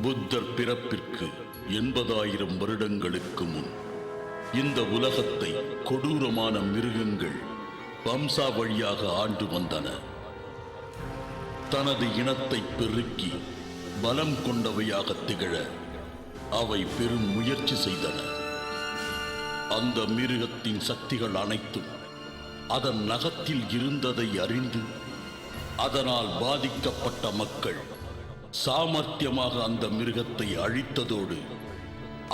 புத்தர் பிறப்பிற்கு 80,000 வருடங்களுக்கு முன் இந்த உலகத்தை கொடூரமான மிருகங்கள் வம்சாவழியாக ஆண்டு வந்தன. தனது இனத்தை பெருக்கி பலம் கொண்டவையாக திகழ அவை பெரும் முயற்சி செய்தன. அந்த மிருகத்தின் சக்திகள் அனைத்தும் அதன் நகத்தில் இருந்ததை அறிந்து அதனால் பாதிக்கப்பட்ட மக்கள் சாமர்த்தியமாக அந்த மிருகத்தை அழித்ததோடு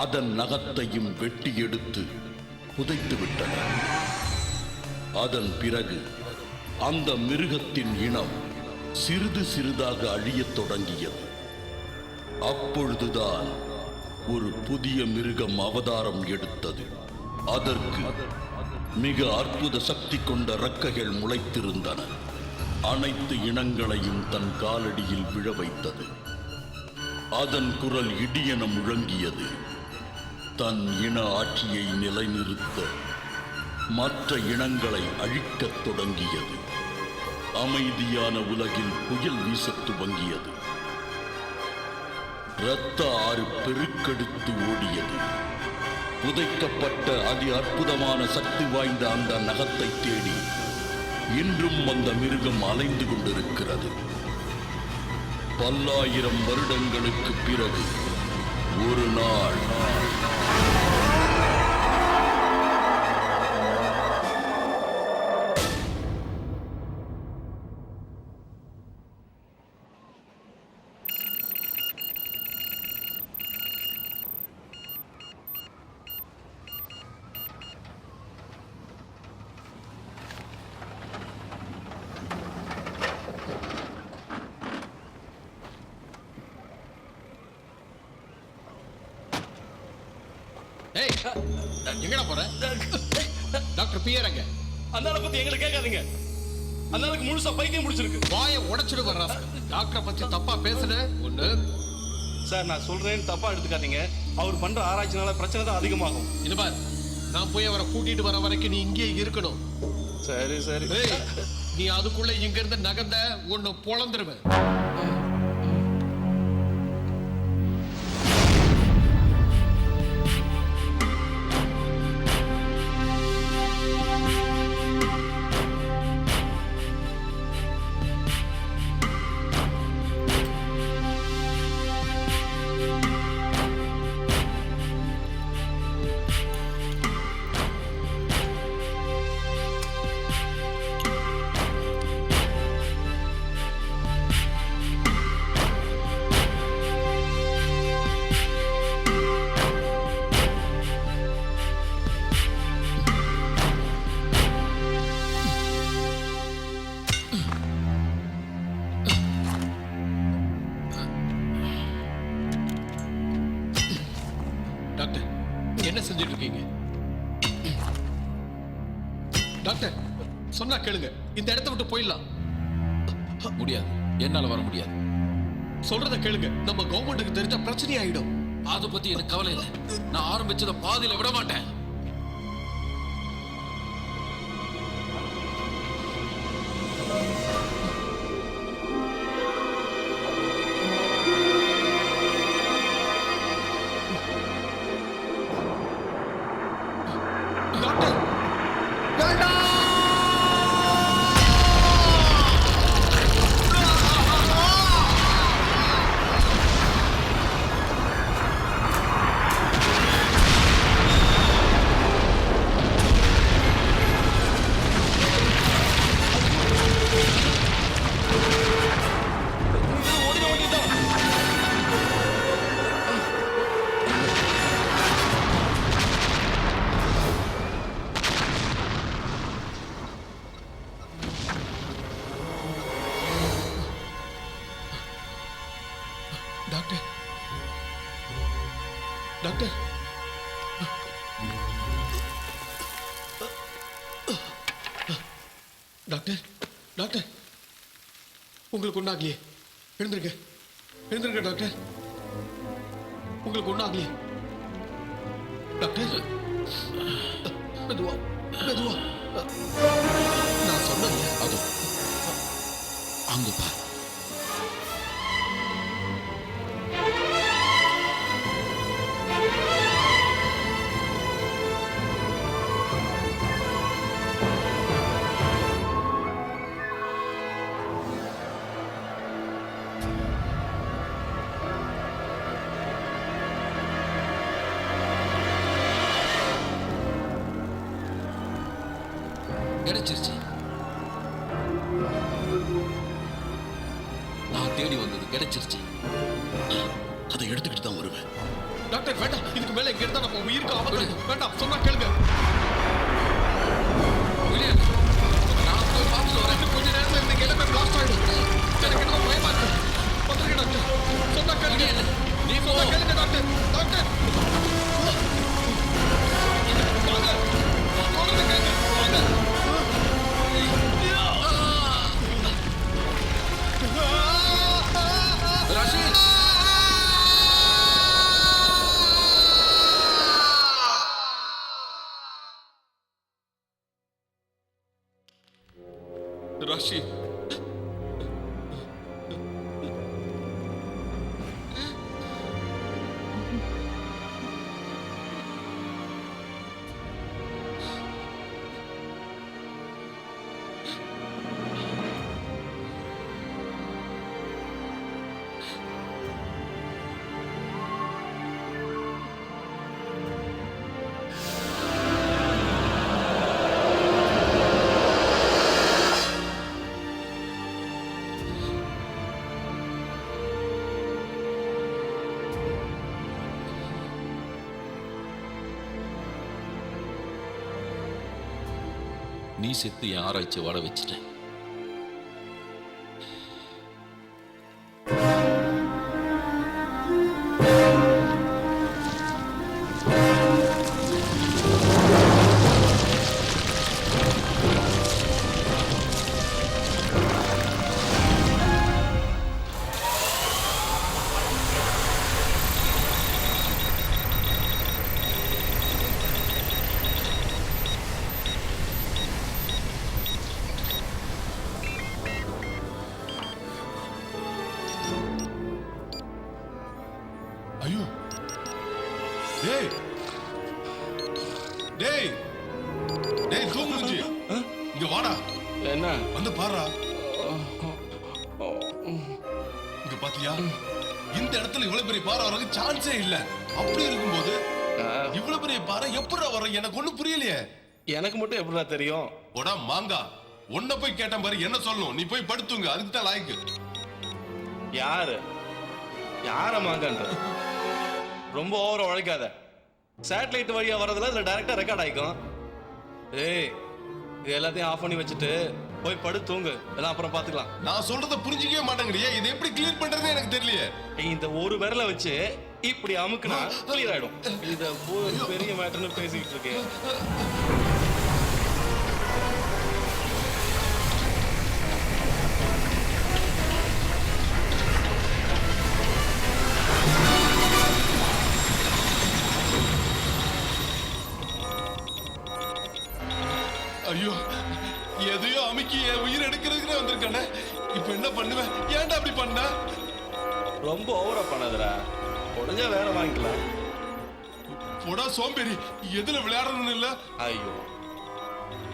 அதன் நகத்தையும் வெட்டி எடுத்து புதைத்து விட்டனர். அதன் பிறகு அந்த மிருகத்தின் இனம் சிறிது சிறிதாக அழியத் தொடங்கியது. அப்பொழுதுதான் ஒரு புதிய மிருகம் அவதாரம் எடுத்தது. அதற்கு மிக அற்புத சக்தி கொண்ட இறக்கைகள் முளைத்திருந்தன. அனைத்து இனங்களையும் தன் காலடியில் விழ வைத்தது. அதன் குரல் இடியென முழங்கியது. தன் இன ஆட்சியை நிலைநிறுத்த மற்ற இனங்களை அழிக்கத் தொடங்கியது. அமைதியான உலகில் புயல் வீசத் துவங்கியது. இரத்த ஆறு பெருக்கெடுத்து ஓடியது. புதைக்கப்பட்ட அதி அற்புதமான சக்தி வாய்ந்த அந்த நகத்தை தேடி இன்றும் அந்த மிருகம் அலைந்து கொண்டிருக்கிறது. பல்லாயிரம் வருடங்களுக்கு பிறகு ஒரு நாள் எங்கடா போற? டாக்டர் பியர் அங்க. அந்த ஆளை பத்தி எங்களை கேட்காதீங்க. அந்த ஆளுக்கு முழுசா பைத்தியம் முடிச்சிருக்கு. வாயை உடைச்சிடு வர்றா. டாக்டரை பத்தி தப்பா பேசுன ஒண்ணு. சார் நான் சொல்றேன்னு தப்பா எடுத்துக்காதீங்க. அவர் பண்ற ஆராய்ச்சினால பிரச்சனை தான் அதிகமாகும். இது பார், நான் போய் அவரை கூட்டிட்டு வர வரைக்கும் நீ இங்கே இருக்கணும். சரி சரி. நீ அதுக்குள்ள இங்க இருந்து நகர்ந்த ஒண்ணு பொழந்துருவேன். டாக்டர் என்ன செஞ்சுட்டு இருக்கீங்க? டாக்டர் சொன்னா கேளுங்க. இந்த இடத்தை விட்டு போயிடலாம். முடியாது, என்னால வர முடியாது. சொல்றத கேளுங்க. நம்ம கவர்மெண்ட்டுக்கு தெரிஞ்ச பிரச்சனை ஆயிடும். அதை பத்தி எனக்கு கவலை இல்லை. நான் ஆரம்பிச்சத பாதியில விட மாட்டேன். டாக்டர் டாக்டர் டாக்டர் டாக்டர் உங்களுக்கு ஒண்ணாகலையே? எழுந்திருங்க எழுந்திருங்க டாக்டர். உங்களுக்கு ஒண்ணாகலையே? டாக்டர் மெதுவா மெதுவா. நான் சொன்னது அது அங்க பார். கிடைச்சிருச்சு. நான் தேடி வந்தது கிடைச்சிருச்சு. அதை எடுத்துக்கிட்டு தான் வருவேன். டாக்டர் வேண்டாம், இதுக்கு மேல இங்க இருந்தா நம்ம உயிருக்கு ஆபத்து. வேண்டாம், சொன்னா கேளுங்க. விளையாடு. நான் போய் பார்த்துட்டு வரேன். கொஞ்ச நேரத்துல இந்த எல்லாமே பிளாஸ்ட் ஆயிடும். எனக்கு என்ன பயமா இருக்கு. வந்துருங்க டாக்டர், சொன்னா கேளுங்க. நீ போ. சொன்னா கேளுங்க டாக்டர். டாக்டர் வாங்க, சொல்றது கேளுங்க. வாங்க. ரஷீத், ரஷீத், நீ செத்து என் ஆராய்ச்சி வாழ வச்சுட்ட. ஐயோ, டேய் டேய் டேய் தூங்குச்சு. இங்க வாடா, என்ன? வந்து பாருடா. இங்க பாத்தியா, இந்த இடத்துல இவ்வளவு பெரிய பாறை வரதுக்கு சான்ஸே இல்ல. அப்படி இருக்கும்போது இவ்வளவு பெரிய பாறை எப்படிடா வரும்? எனக்கு ஒண்ணும் புரியலையே. எனக்கு மட்டும் எப்படிடா தெரியும்? போடா மாங்கா, உன்னை போய் கேட்டேன் பாரு, என்ன சொல்லணும்? நீ போய் படுத்துங்க, அதுக்கு தான் லாய்க்கு. யாரு யார மாங்கன்ற? ரொம்ப ஓவரா உழைக்காத. சேட்டலைட் வழியா வரதுல இதுல டைரக்டா ரெக்கார்ட் ஆயிக்கும். ஏய், இது எல்லாத்தையும் ஆஃப் பண்ணி வச்சுட்டு போய் படு தூங்கு. எல்லாம் அப்புறம் பாத்துக்கலாம். நான் சொல்றத புரிஞ்சிக்கவே மாட்டேங்கிறியே. இதை எப்படி கிளியர் பண்றதுன்னு எனக்கு தெரியலையே. இந்த ஒரு விரலை வச்சு இப்படி அமுக்குனா கிளியர் ஆயிடும். இத போய் பெரிய மேட்டர்னு பேசிக்கிட்டு இருக்கேன். ஐயோ, எதையோ அமுக்கி என் உயிர் எடுக்கிறதுக்குன்னு வந்திருக்கானே. இப்ப என்ன பண்ணுவேன்? ஏன்டா அப்படி பண்ண? ரொம்ப ஓவரா பண்ணதுடா. உடஞ்சா வேற வாங்கிக்கலாம். போடா சோம்பேறி, எதுல விளையாடணும்னு இல்ல. ஐயோ,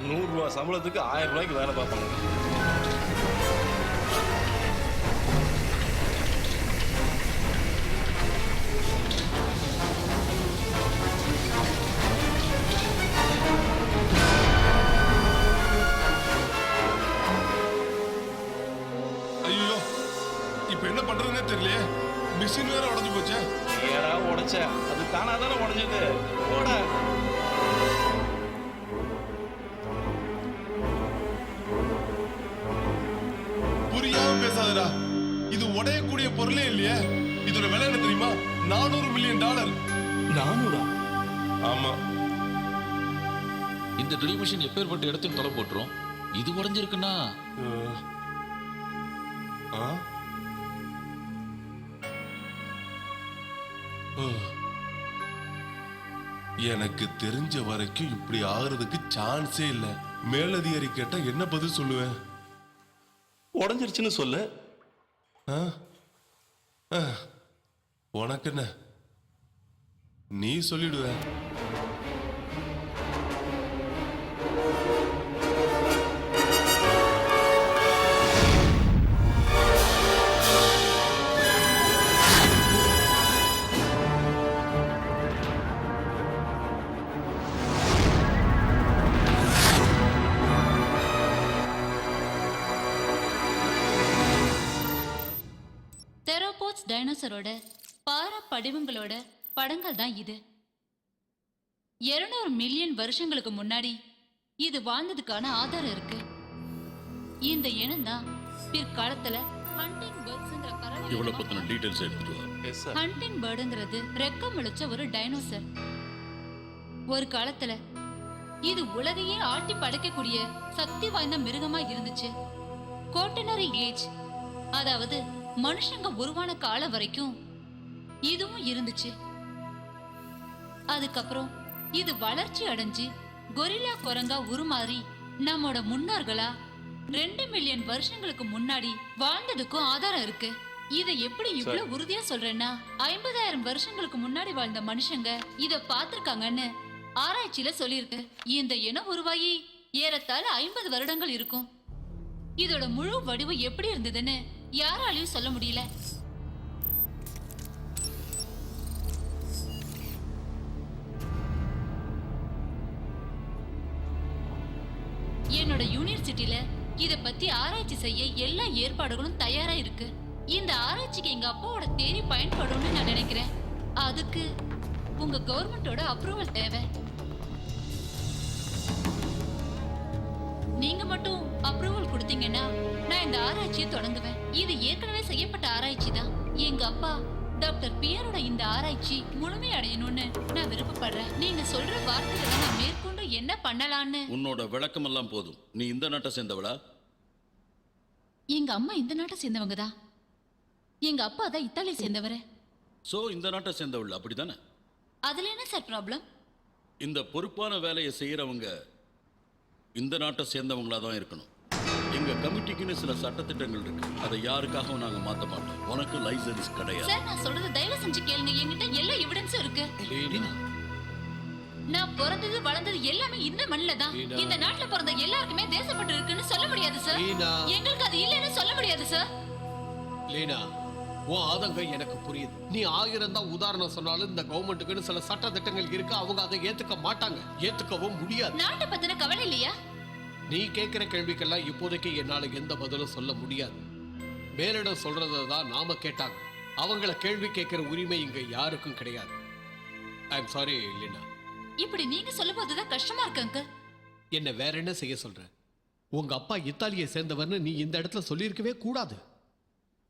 100 ரூபாய் சம்பளத்துக்கு 1000 ரூபாய்க்கு வேலை பார்ப்பாங்க. ஐயோ, இப்ப என்ன பண்றதுன்னே தெரியலையே. மிஷின் வேற உடைஞ்சு போச்சே. ஏடா உடைச்ச? அது தானா தானே உடைஞ்சது. போட. புரியாம பேசாதடா. இது உடையக்கூடிய பொருளே இல்லையே. இதோட விலை என்ன தெரியுமா? $400 மில்லியன். 400? ஆமா. இந்த ட்ரில் மிஷின் எப்பேற்பட்ட இடத்தையும் தொலை போட்டுரும். இது உடஞ்சிருக்குன்னா ஆ? எனக்கு தெரிஞ்ச வரைக்கும் இப்படி ஆகுறதுக்கு சான்ஸே இல்ல. மேலதிகாரி கேட்டா என்ன பதில் சொல்லுவேன்? உடைஞ்சிருச்சுன்னு சொல்லு. ஆ? ஆ. உனக்கு என்ன? நீ சொல்லிடுவ. தெரோடாக்ஸ் டைனோசரோட பாறை படிவங்களோட படங்கள் தான் இது. 200 மில்லியன் வருஷங்களுக்கு முன்னாடி இது வாழ்ந்ததுக்கான ஆதாரம் இருக்கு. இந்த இனம் தான் பிற்காலத்துல ஹண்டிங் பேர்ட்ஸ்ங்கிற இவ்வளவு பறவை. பத்தின டீடைல்ஸ் எடுத்துட்டு வா. Yes sir. ஹண்டிங் பேர்டுங்கிறது ரெக்கம் முளைச்ச ஒரு டைனோசர். ஒரு காலத்துல இது உலகையே ஆட்டி படைக்கக்கூடிய சக்தி வாய்ந்த மிருகமா இருந்துச்சு. கோட்டனரி ஏஜ், அதாவது மனுஷங்க உருவான காலம் வரைக்கும் இதுவும் இருந்துச்சு. அதுக்கப்புறம் இது வளர்ச்சி அடைஞ்சு கொரில்லா குரங்கா உருமாறி நம்மோட முன்னோர்களா 2 மில்லியன் வருஷங்களுக்கு முன்னாடி வாழ்ந்ததுக்கும் ஆதாரம் இருக்கு. இதை எப்படி இவ்வளவு உறுதியா சொல்றேன்னா, 50,000 வருஷங்களுக்கு முன்னாடி வாழ்ந்த மனுஷங்க இத பார்த்திருக்காங்கன்னு ஆராய்ச்சியில சொல்லியிருக்கு. இந்த இனம் உருவாகி ஏறத்தாழ 50 வருடங்கள் இருக்கும். இதோட முழு வடிவம் எப்படி இருந்ததுன்னு யாராலையும் சொல்ல முடியல. என்னோட யூனிவர்சிட்டியில இத பத்தி ஆராய்ச்சி செய்ய எல்லா ஏற்பாடுகளும் தயாரா இருக்கு. இந்த ஆராய்ச்சிக்கு எங்க அப்பாவோட தேரி பயன்படும்னு நான் நினைக்கிறேன். அதுக்கு உங்க கவர்மெண்டோட அப்ரூவல் தேவை. நீங்க மட்டும் அப்ரூவல் கொடுத்தீங்கன்னா நான் இந்த ஆராய்ச்சியை தொடங்குவேன். இது ஏற்கனவே செய்யப்பட்ட ஆராய்ச்சி தான். எங்க அப்பா டாக்டர் பியரோட இந்த ஆராய்ச்சி முழுமை அடையணும்னு நான் விருப்பப்படுறேன். நீங்க சொல்ற வார்த்தைகளை நான் மேற்கொண்டு என்ன பண்ணலான்னு. உன்னோட விளக்கம் எல்லாம் போதும். நீ இந்த நாட்டை சேர்ந்தவளா? எங்க அம்மா இந்த நாட்டை சேர்ந்தவங்க தான். எங்க அப்பா தான் இத்தாலியை சேர்ந்தவரு. சோ இந்த நாட்டை சேர்ந்தவள் அப்படித்தானே? அதுல என்ன சார் ப்ராப்ளம்? இந்த பொறுப்பான வேலையை செய்யறவங்க இந்த நாட்டை சேர்ந்தவங்களா தான் இருக்கணும். எங்க கமிட்டிக்குன்னு சில சட்டத்திட்டங்கள் இருக்கு. அதை யாருக்காகவும் நாங்க மாத்த மாட்டோம். உனக்கு லைசன்ஸ் கிடையாது. சார், நான் சொல்றது தயவு செஞ்சு கேளுங்க. என்கிட்ட எல்லா எவிடன்ஸும் இருக்கு. நான் பிறந்தது வளர்ந்தது எல்லாமே இந்த மண்ணில தான். இந்த நாட்டுல பிறந்த எல்லாருக்குமே தேசப்பட்டு இருக்குன்னு சொல்ல முடியாது சார். எங்களுக்கு அது இல்லைன்னு சொல்ல முடியாது சார். லீனா, உன் ஆதங்கம் எனக்கு புரியுது. நீ 1000 தான் உதாரணம் சொன்னாலும் இந்த கவர்மெண்ட்டுக்குன்னு சில சட்ட திட்டங்கள் இருக்கு. அவங்க அதை ஏத்துக்க மாட்டாங்க, ஏத்துக்கவும் முடியாது. நாட்டை பத்தின கவலை இல்லையா? நீ கேட்கிற கேள்விக்கெல்லாம் இப்போதைக்கு என்னால எந்த பதிலும் சொல்ல முடியாது. மேலிடம் சொல்றதை தான் நாம கேட்டாங்க. அவங்கள கேள்வி கேட்கிற உரிமை இங்க யாருக்கும் கிடையாது. I am sorry Leena. இப்படி நீங்க சொல்லும் போதுதான் கஷ்டமா இருக்கு அங்கிள். என்ன வேற என்ன செய்ய சொல்ற? உங்க அப்பா இத்தாலியை சேர்ந்தவர்னு நீ இந்த இடத்துல சொல்லியிருக்கவே கூடாது.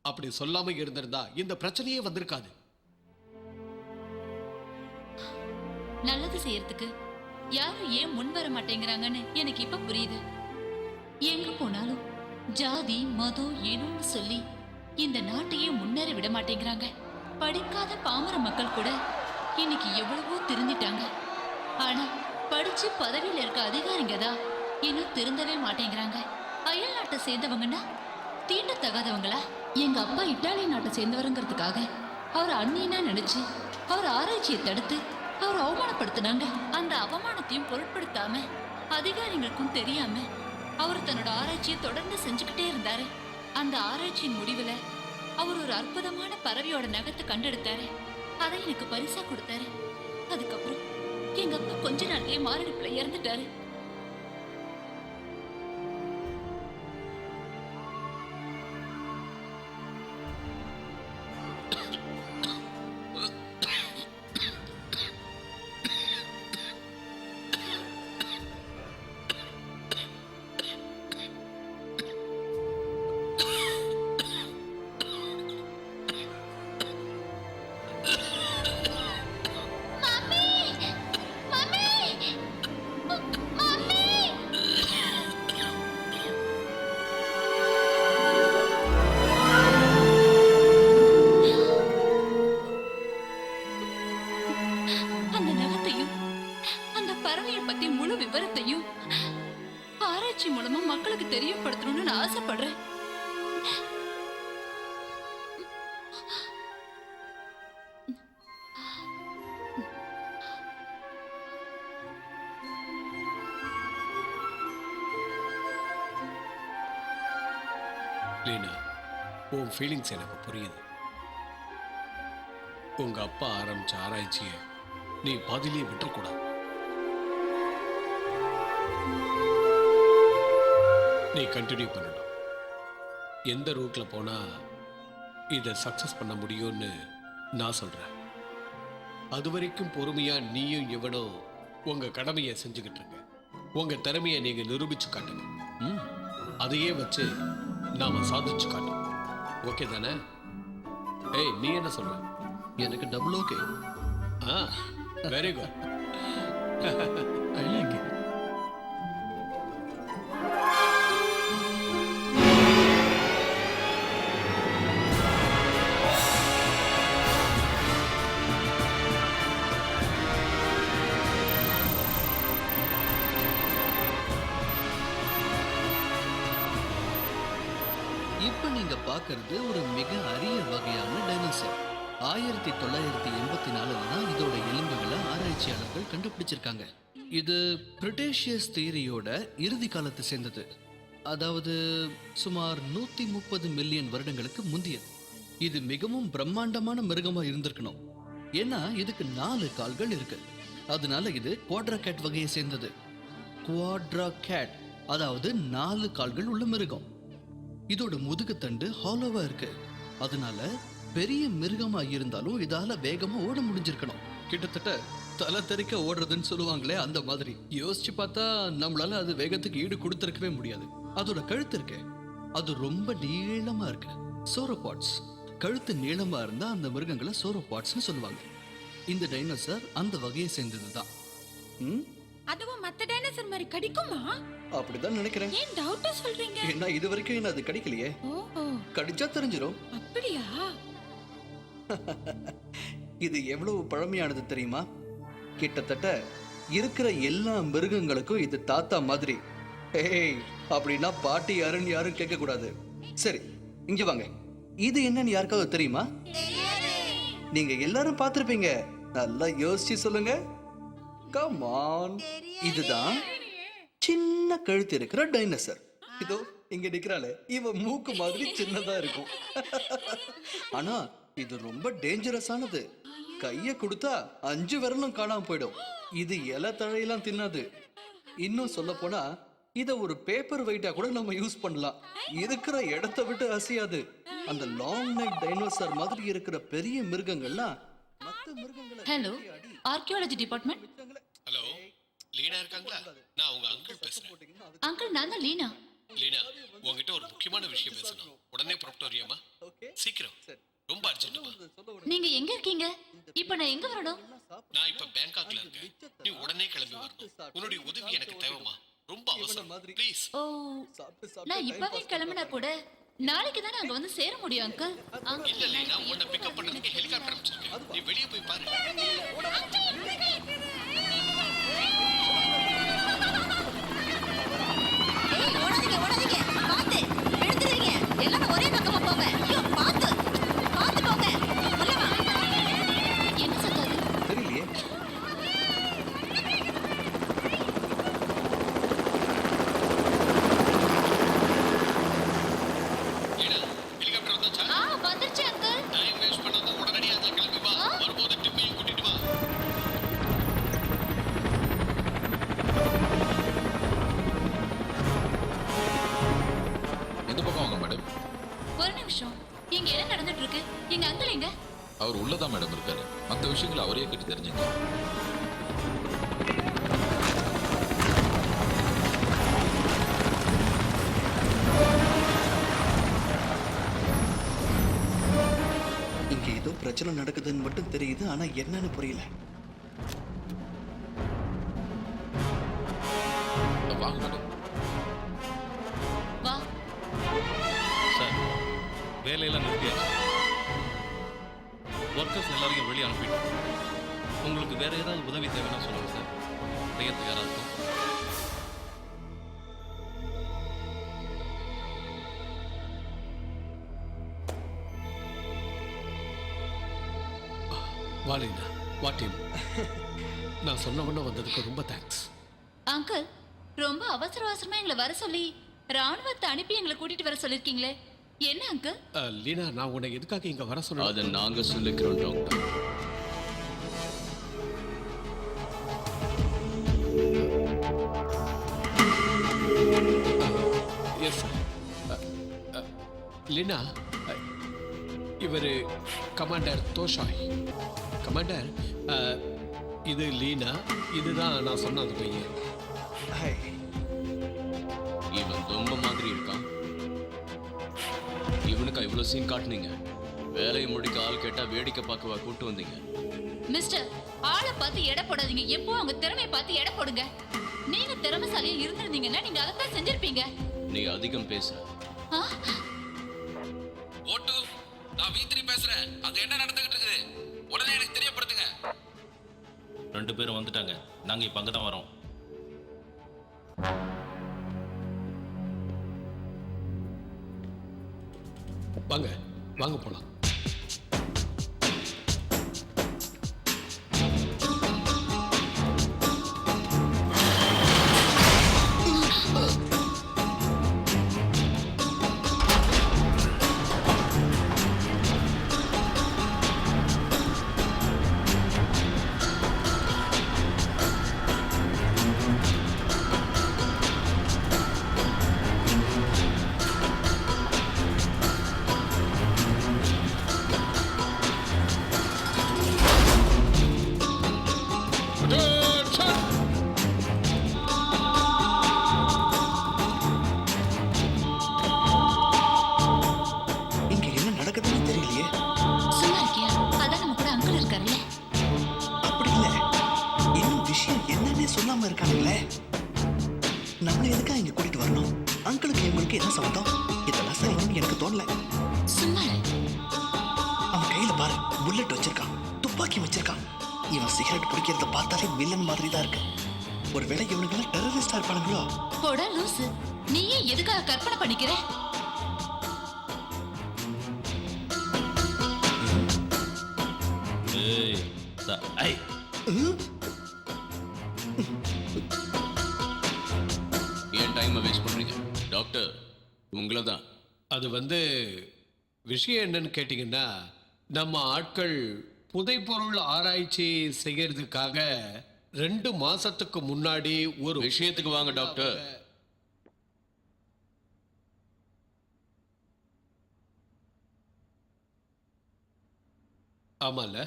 அப்படி சொல்லாம இருந்திருந்தா இந்த பிரச்சனையே வந்திருக்காது. நல்லது செய்யறதுக்கு யாரும் ஏன் முன் வர மாட்டேங்கிறாங்கன்னு எனக்கு இப்ப புரியுது. எங்க போனாலும் ஜாதி மதம் ஏனோன்னு சொல்லி இந்த நாட்டையே முன்னேற விட மாட்டேங்கிறாங்க. படிக்காத பாமர மக்கள் கூட இன்னைக்கு எவ்வளவோ திருந்திட்டாங்க. ஆனா படிச்சு பதவியில இருக்க அதிகாரிங்க தான் இன்னும் திருந்தவே மாட்டேங்கிறாங்க. அயல் நாட்டை சேர்ந்தவங்கன்னா தீண்டத்தகாதவங்களா? எங்க அப்பா இத்தாலிய நாட்டை சேர்ந்தவருங்கிறதுக்காக அவர் அந்நியனா நினைச்சு அவர் ஆராய்ச்சியை தடுத்து அவர் அவமானப்படுத்தினாங்க. அந்த அவமானத்தையும் பொருட்படுத்தாம அதிகாரிகளுக்கும் தெரியாம அவர் தன்னோட ஆராய்ச்சியை தொடர்ந்து செஞ்சுக்கிட்டே இருந்தாரு. அந்த ஆராய்ச்சியின் முடிவுல அவர் ஒரு அற்புதமான பறவையோட நகத்தை கண்டெடுத்தாரு. அதை எனக்கு பரிசா கொடுத்தாரு. அதுக்கப்புறம் எங்க அப்பா கொஞ்ச நாள்லயே மாரடைப்புல இறந்துட்டாரு. அந்த நகத்தையும் அந்த பறவையை பத்தி முழு விவரத்தையும் ஆராய்ச்சி மூலமா மக்களுக்கு தெரியப்படுத்தணும்னு நான் ஆசைப்படுறேன். லீனா, உன் ஃபீலிங்ஸ் எனக்கு புரியுது. உங்க அப்பா ஆரம்பிச்ச ஆராய்ச்சியை நீ பாதியிலே விட்டுறக்கூடாது. நீ கண்டினியூ பண்ணணும். எந்த ரூட்ல போனா இதை சக்சஸ் பண்ண முடியும்னு நான் சொல்றேன். அது வரைக்கும் பொறுமையா நீயும் இவனும் உங்க கடமையை செஞ்சுக்கிட்டு இருங்க. உங்க திறமையை நீங்க நிரூபிச்சு காட்டுங்க. அதையே வச்சு நாம சாதிச்சு காட்டுவோம். ஓகே தானே? ஏய், நீ என்ன சொல்ற? எனக்கு double okay. Ah, very good. I like it. இப்ப நீங்க பார்க்கிறது ஒரு மிக அரிய வகையான டைனோசர். 1984 தான் இதோட எலும்புகளை ஆராய்ச்சியாளர்கள் கண்டுபிடிச்சிருக்காங்க. இது பிரிட்டேஷியஸ் தியரியோட இறுதி காலத்தை சேர்ந்தது. அதாவது சுமார் 130 மில்லியன் வருடங்களுக்கு முந்தியது. இது மிகவும் பிரம்மாண்டமான மிருகமா இருந்திருக்கணும். ஏன்னா இதுக்கு 4 கால்கள் இருக்கு. அதனால இது குவாட்ராகேட் வகையை சேர்ந்தது. குவாட்ராகேட் அதாவது 4 கால்கள் உள்ள மிருகம். இதோட முதுகுத்தண்டு ஹாலோவா இருக்கு. அதனால பெரிய மிருகமா இருந்தாலும் இதால வேகமா ஓட முடிஞ்சிருக்கணும். கிட்டத்தட்ட தலை தெறிக்க ஓடுறதுன்னு சொல்லுவாங்களே, அந்த மாதிரி. யோசிச்சு பார்த்தா நம்மளால அது வேகத்துக்கு ஈடு கொடுத்திருக்கவே முடியாது. அதோட கழுத்து இருக்கு, அது ரொம்ப நீளமா இருக்கு. சோரோபாட்ஸ். கழுத்து நீளமா இருந்தா அந்த மிருகங்களை சோரோபாட்ஸ்னு சொல்லுவாங்க. இந்த டைனோசர் அந்த வகையை சேர்ந்ததுதான். அதுவும் மத்த டைனோசர் மாதிரி கடிக்குமா? அப்படிதான் நினைக்கிறேன். ஏன் டவுட்டா சொல்றீங்க? ஏன்னா இது வரைக்கும் என்ன அது கடிக்கலையே. ஓஹோ, கடிச்சா தெரிஞ்சிடும். அப்படியா? இது எவ்வளவு பழமையானது தெரியுமா? கிட்டத்தட்ட இருக்கிற எல்லா மிருகங்களுக்கும் இது தாத்தா மாதிரி. ஏய், அப்படின்னா பாட்டி யாருன்னு யாரும் கேட்க கூடாது. சரி, இங்க வாங்க. இது என்னன்னு யாருக்காவது தெரியுமா? நீங்க எல்லாரும் பார்த்திருப்பீங்க. நல்லா யோசிச்சு சொல்லுங்க. Come on. இதுதான் சின்ன கழுத்து இருக்கிற டைனோசர். இதோ இங்க நிக்கிறாளே, இவ மூக்கு மாதிரி சின்னதா இருக்கும். ஆனா இது ரொம்ப டேஞ்சரஸானது. கைய கொடுத்தா 5 விரலும் காணாம போயிடும். இது இலை தழையெல்லாம் தின்னாது. இன்னும் சொல்ல போனா இத ஒரு பேப்பர் வெயிட்டா கூட நம்ம யூஸ் பண்ணலாம். இருக்கிற இடத்தை விட்டு அசையாது. அந்த லாங் நெக் டைனோசர் மாதிரி இருக்கிற பெரிய மிருகங்கள்லாம் மத்த மிருகங்களை hello, archaeology department. Hello, Leena இருக்காங்களா? நான் உங்க அங்கிள் பேசுறேன். அங்கிள், நான் தான் லீனா. லீனா, உங்ககிட்ட ஒரு முக்கியமான விஷயம் பேசணும். உடனே புறப்பட்டு வரியாமா? சீக்கிரம், ரொம்ப அர்ஜென்ட்மா. நீங்க எங்க இருக்கீங்க? இப்ப நான் எங்க வரணும்? நான் இப்ப பேங்காக்ல இருக்கேன். நீ உடனே கிளம்பி வரணும். உன்னுடைய உதவி எனக்கு தேவைமா. ரொம்ப அவசரம். ப்ளீஸ். ஓ, நான் இப்பவே கிளம்பினா கூட நாளைக்கு தான் அங்க வந்து சேர முடியும் அங்கிள். இல்ல லீனா, உன்னை பிக்கப் பண்றதுக்கு ஹெலிகாப்டர் அனுப்பிச்சிருக்கேன். நீ வெளியே போய் பாரு. ஏய், ஓடாதீங்க ஓடாதீங்க, பாத்து விழுந்துறீங்க. எல்லாரும் ஒரே பக்கமா போங்க. ஐயோ, பாத்து பாத்து போங்க. உள்ள வா. என்ன சத்தாது? தெரியலையே. லீனா, ஹெலிகாப்டர் வந்தாச்சா? வந்துருச்சு அங்கிள். டைம் வேஸ்ட் பண்ணாத, உடனடியா அங்க கிளம்பி வா. வரும்போது டிப்பையும் கூட்டிட்டு வா. எந்த பக்கம் வாங்க மேடம்? ஒரு நிமிஷம், இங்க என்ன நடந்துட்டு இருக்கு? எங்க அங்கிள் எங்க? அவர் உள்ளதான் மேடம் இருக்காரு. மற்ற விஷயங்களை அவரே கேட்டு தெரிஞ்சுங்க. இங்க ஏதோ பிரச்சனை நடக்குதுன்னு மட்டும் தெரியுது. ஆனா என்னன்னு புரியல. வாங்க மேடம். வா. சார், வேலையெல்லாம் நிறுத்தியாச்சு. ஒர்க்கர்ஸ் எல்லாரையும் வெளியே அனுப்பிட்டோம். உங்களுக்கு வேற ஏதாவது உதவி தேவைன்னா சொல்லுங்க சார். செய்ய தயாரா இருக்கும். வா லீனா, வா டீம். நான் சொன்ன உடனே வந்ததுக்கு ரொம்ப தேங்க்ஸ். அங்கிள், ரொம்ப அவசர அவசரமா எங்களை வர சொல்லி ராணுவத்தை அனுப்பி எங்களை கூட்டிட்டு வர சொல்லிருக்கீங்களே, என்ன அங்கிள்? லீனா, நான் உன்னை எதுக்காக இங்க வர சொன்னேன்? அதை நாங்க சொல்லிக்கிறோம் டாக்டர். எஸ் லீனா, இவர் கமாண்டர் தோஷாய். கமாண்டர், இது லீனா, இதுதான் நான் சொன்ன அந்த பையன். இவன் தொம்ப மாதிரி இருக்கான். இவனுக்கா இவ்வளவு சீன் காட்டுனீங்க? வேலையை முடிக்க ஆள் கேட்டா வேடிக்கை பார்க்கவா கூட்டு வந்தீங்க? மிஸ்டர், ஆளை பார்த்து எடை போடாதீங்க. எப்போ அவங்க திறமையை பார்த்து எடை போடுங்க. நீங்க திறமைசாலியா இருந்திருந்தீங்கன்னா நீங்க அதைத்தான் செஞ்சிருப்பீங்க. நீ அதிகம் பேசுற. ஆ? ஓட்டு, நான் வீத்திரி பேசுறேன். அங்க என்ன நடந்துகிட்டு இருக்குது? உடனே எனக்கு தெரியப்படுத்துங்க. 2 பேரும் வந்துட்டாங்க. நாங்க இப்ப அங்கதான் வரோம். வாங்க வாங்க போலாம். இங்க என்ன நடக்குதுன்னு தெரியலையே. சும்மா இருக்கியா? அதான் நம்ம கூட அங்கிள் இருக்காருல்ல. அப்படி இல்ல, இன்னும் விஷயம் என்னன்னே சொல்லாம இருக்காங்களே. நம்மள எதுக்கா இங்க கூட்டிட்டு வரணும்? அங்கிளுக்கு எங்களுக்கு என்ன சம்பந்தம்? இதெல்லாம் சரின்னு எனக்கு தோணல. சும்மா இரு. அவன் கையில பாரு, புல்லட் வச்சிருக்கான், துப்பாக்கி வச்சிருக்கான். இவன் சிகரெட் பிடிக்கிறத பார்த்தாலே வில்லன் மாதிரி தான் இருக்கு. ஒருவேளை இவனுக்கு டெரரிஸ்டா இருப்பானுங்களோ? போடா லூசு, நீயே எதுக்காக கற்பனை பண்ணிக்கிற? ஏய், ஐ, ஏன் டைமை வேஸ்ட் பண்றீங்க? டாக்டர், உங்களை தான். அது விஷயம் என்னன்னு கேட்டிங்கன்னா, நம்ம ஆட்கள் புதைப்பொருள் ஆராய்ச்சி செய்யறதுக்காக 2 மாசத்துக்கு முன்னாடி ஒரு விஷயத்துக்கு வாங்க டாக்டர். ஆமால,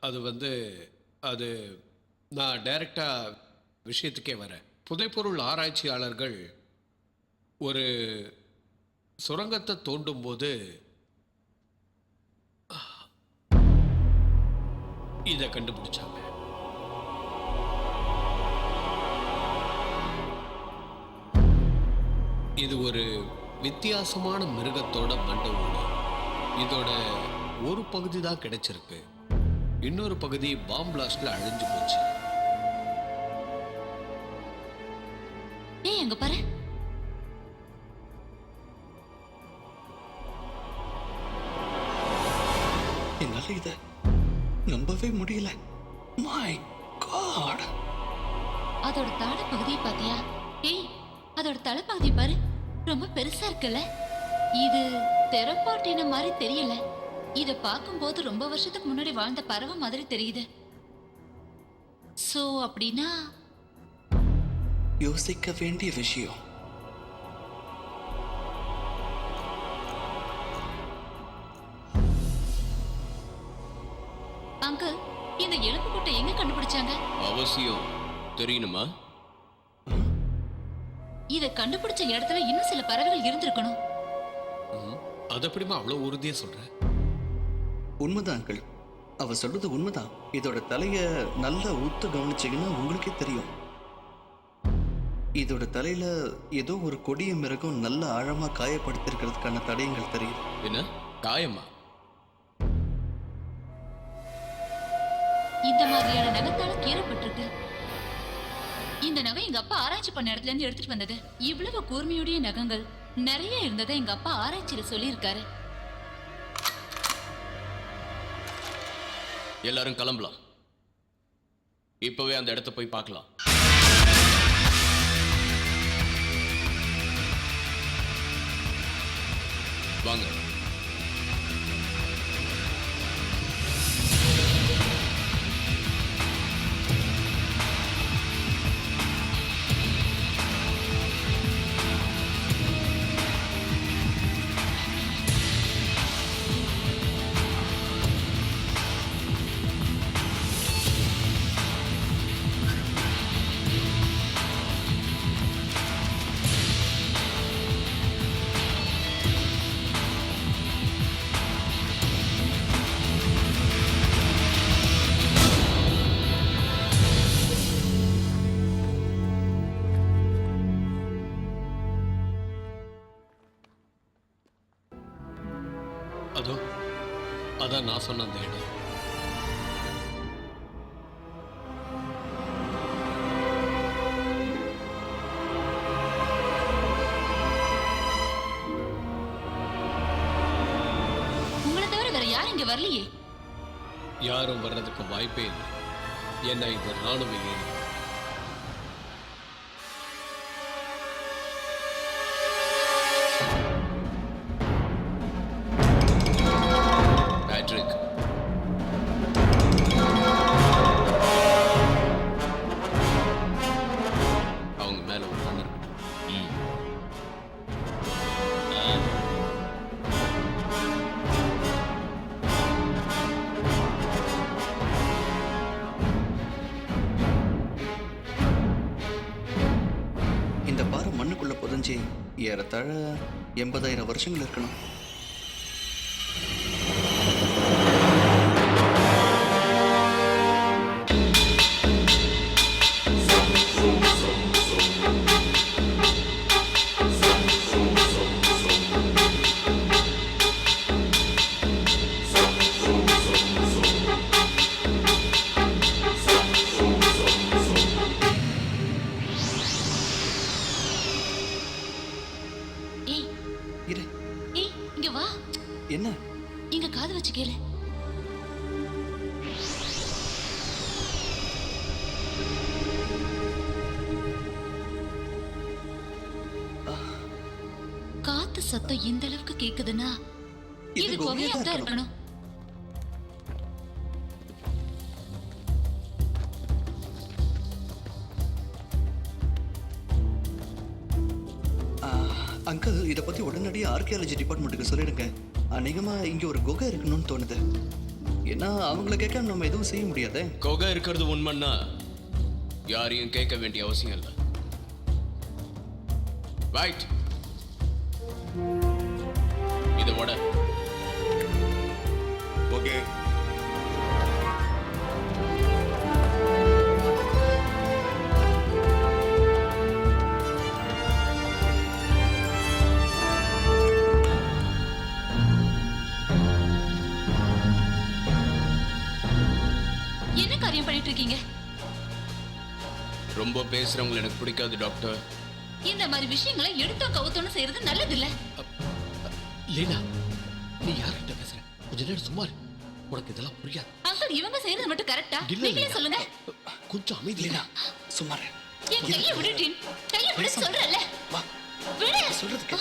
அது அது நான் டைரக்டா விஷயத்துக்கே வரேன். புதைப்பொருள் ஆராய்ச்சியாளர்கள் ஒரு சுரங்கத்தை தோண்டும் போது இதை கண்டுபிடிச்சாங்க. இது ஒரு வித்தியாசமான மிருகத்தோட மண்டை ஓடு. இதோட ஒரு பகுதி தான் கிடைச்சிருக்கு, இன்னொரு பகுதி பாம் பிளாஸ்ட்ல அழிஞ்சு போச்சு. ஏய், அங்க பாரு. என்னால இத நம்பவே முடியல. My God. அதோட தலைப்பகுதியை பாத்தியா? ஏய், அதோட தலைப்பகுதி பாரு, ரொம்ப பெருசா இருக்குல்ல. இது தெரப்பாட்டின மாதிரி தெரியல. இத பார்க்கும்போது ரொம்ப வருஷத்துக்கு முன்னாடி வாழ்ந்த பறவை மாதிரி தெரியுது. சோ அப்படின்னா யோசிக்க வேண்டிய விஷயம். அங்கிள், இந்த எலும்பு கூட்டை எங்க கண்டுபிடிச்சாங்க? அவசியம் தெரியணுமா? இத கண்டுபிடிச்ச இடத்துல இன்னும் சில பறவைகள் இருந்திருக்கணும். அது எப்படிமா அவ்வளவு உறுதியா சொல்ற? உண்மைதான் அங்கிள், அவ சொல்றது உண்மைதான். இதோட தலைய நல்லா ஊத்து கவனிச்சீங்கன்னா உங்களுக்கே தெரியும். இதோட தலையில ஏதோ ஒரு கொடிய மிருகம் நல்ல ஆழமா காயப்படுத்திருக்கிறதுக்கான தடயங்கள் தெரியும். என்ன காயமா? இந்த மாதிரியான நகத்தால கீறப்பட்டிருக்கு. இந்த நகை எங்க அப்பா ஆராய்ச்சி பண்ண இடத்துல இருந்து எடுத்துட்டு வந்தது. இவ்வளவு கூர்மையுடைய நகங்கள் நிறைய இருந்ததை எங்க அப்பா ஆராய்ச்சியில சொல்லியிருக்காரு. எல்லாரும் கிளம்பலாம். இப்பவே அந்த இடத்த போய் பார்க்கலாம். வாங்க. அதோ அதான் நான் சொன்ன அந்த இடம். உங்களை தவிர வேற யாரும் இங்க வரலையே. யாரும் வர்றதுக்கு வாய்ப்பே இல்லை. ஏன்னா இது ராணுவ ஏரியா. பேட்ரிக், அவங்க மேல ஒரு கண்ணு இருக்கட்டும். இந்த பாறை மண்ணுக்குள்ள புதைஞ்சி ஏறத்தாழ 80,000 வருஷங்கள் இருக்கணும். ஏய் இரு, ஏய் இங்க வா. என்ன? இங்க காது வச்சு கேளு. காத்து சத்தம் இந்த அளவுக்கு கேக்குதுன்னா இது இது குகையா குகையா தான் தான் இருக்கணும். அங்கிள், இதை பத்தி உடனடியாக ஆர்கியாலஜி டிபார்ட்மெண்ட்டுக்கு சொல்லிடுங்க. அநேகமா இங்க ஒரு குகை இருக்கணும்னு தோணுது. ஏன்னா அவங்கள கேட்க நம்ம எதுவும் செய்ய முடியாதே. கொகை இருக்கிறது உண்மைன்னா யாரையும் கேட்க வேண்டிய அவசியம் இல்லை. ரைட், இதை விட ஓகே. என்ன காரியம் பண்ணிட்டு இருக்கீங்க? ரொம்ப பேசுறவங்களை எனக்கு பிடிக்காது டாக்டர். இந்த மாதிரி விஷயங்களை எடுத்தோம் கவுத்தோன்னு செய்யறது நல்லது இல்ல. லீலா, நீ யார்கிட்ட பேசுற? கொஞ்ச நேரம் சும்மா இரு. உனக்கு இதெல்லாம் புரியாது. அங்கிள், இவங்க செய்யறது மட்டும் கரெக்டா? இல்ல, நீங்களே இல்ல. சொல்லுங்க. கொஞ்சம் அமைதி. லீலா, சும்மா இரு. என் கையை விடுட்டேன். கையை விட சொல்றல. வா, விடு. சொல்றதுக்கு.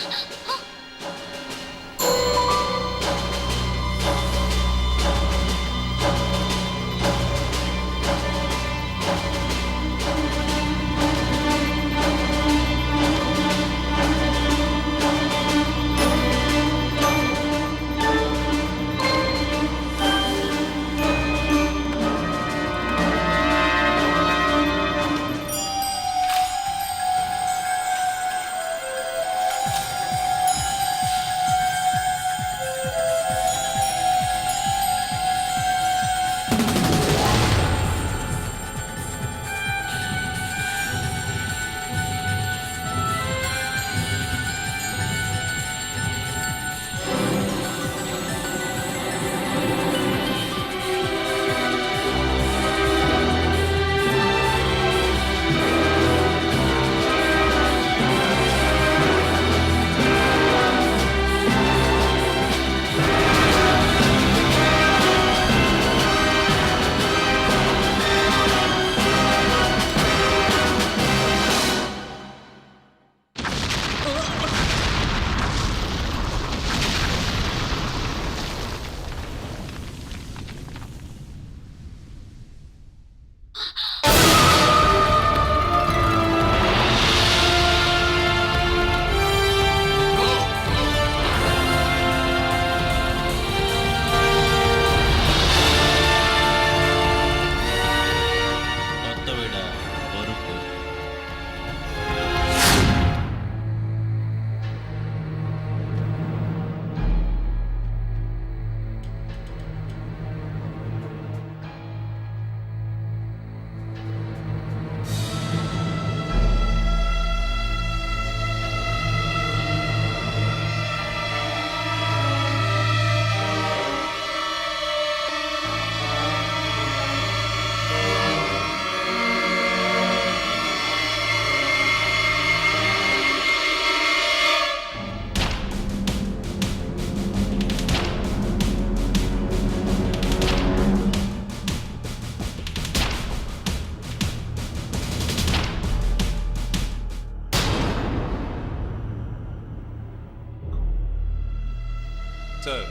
சார்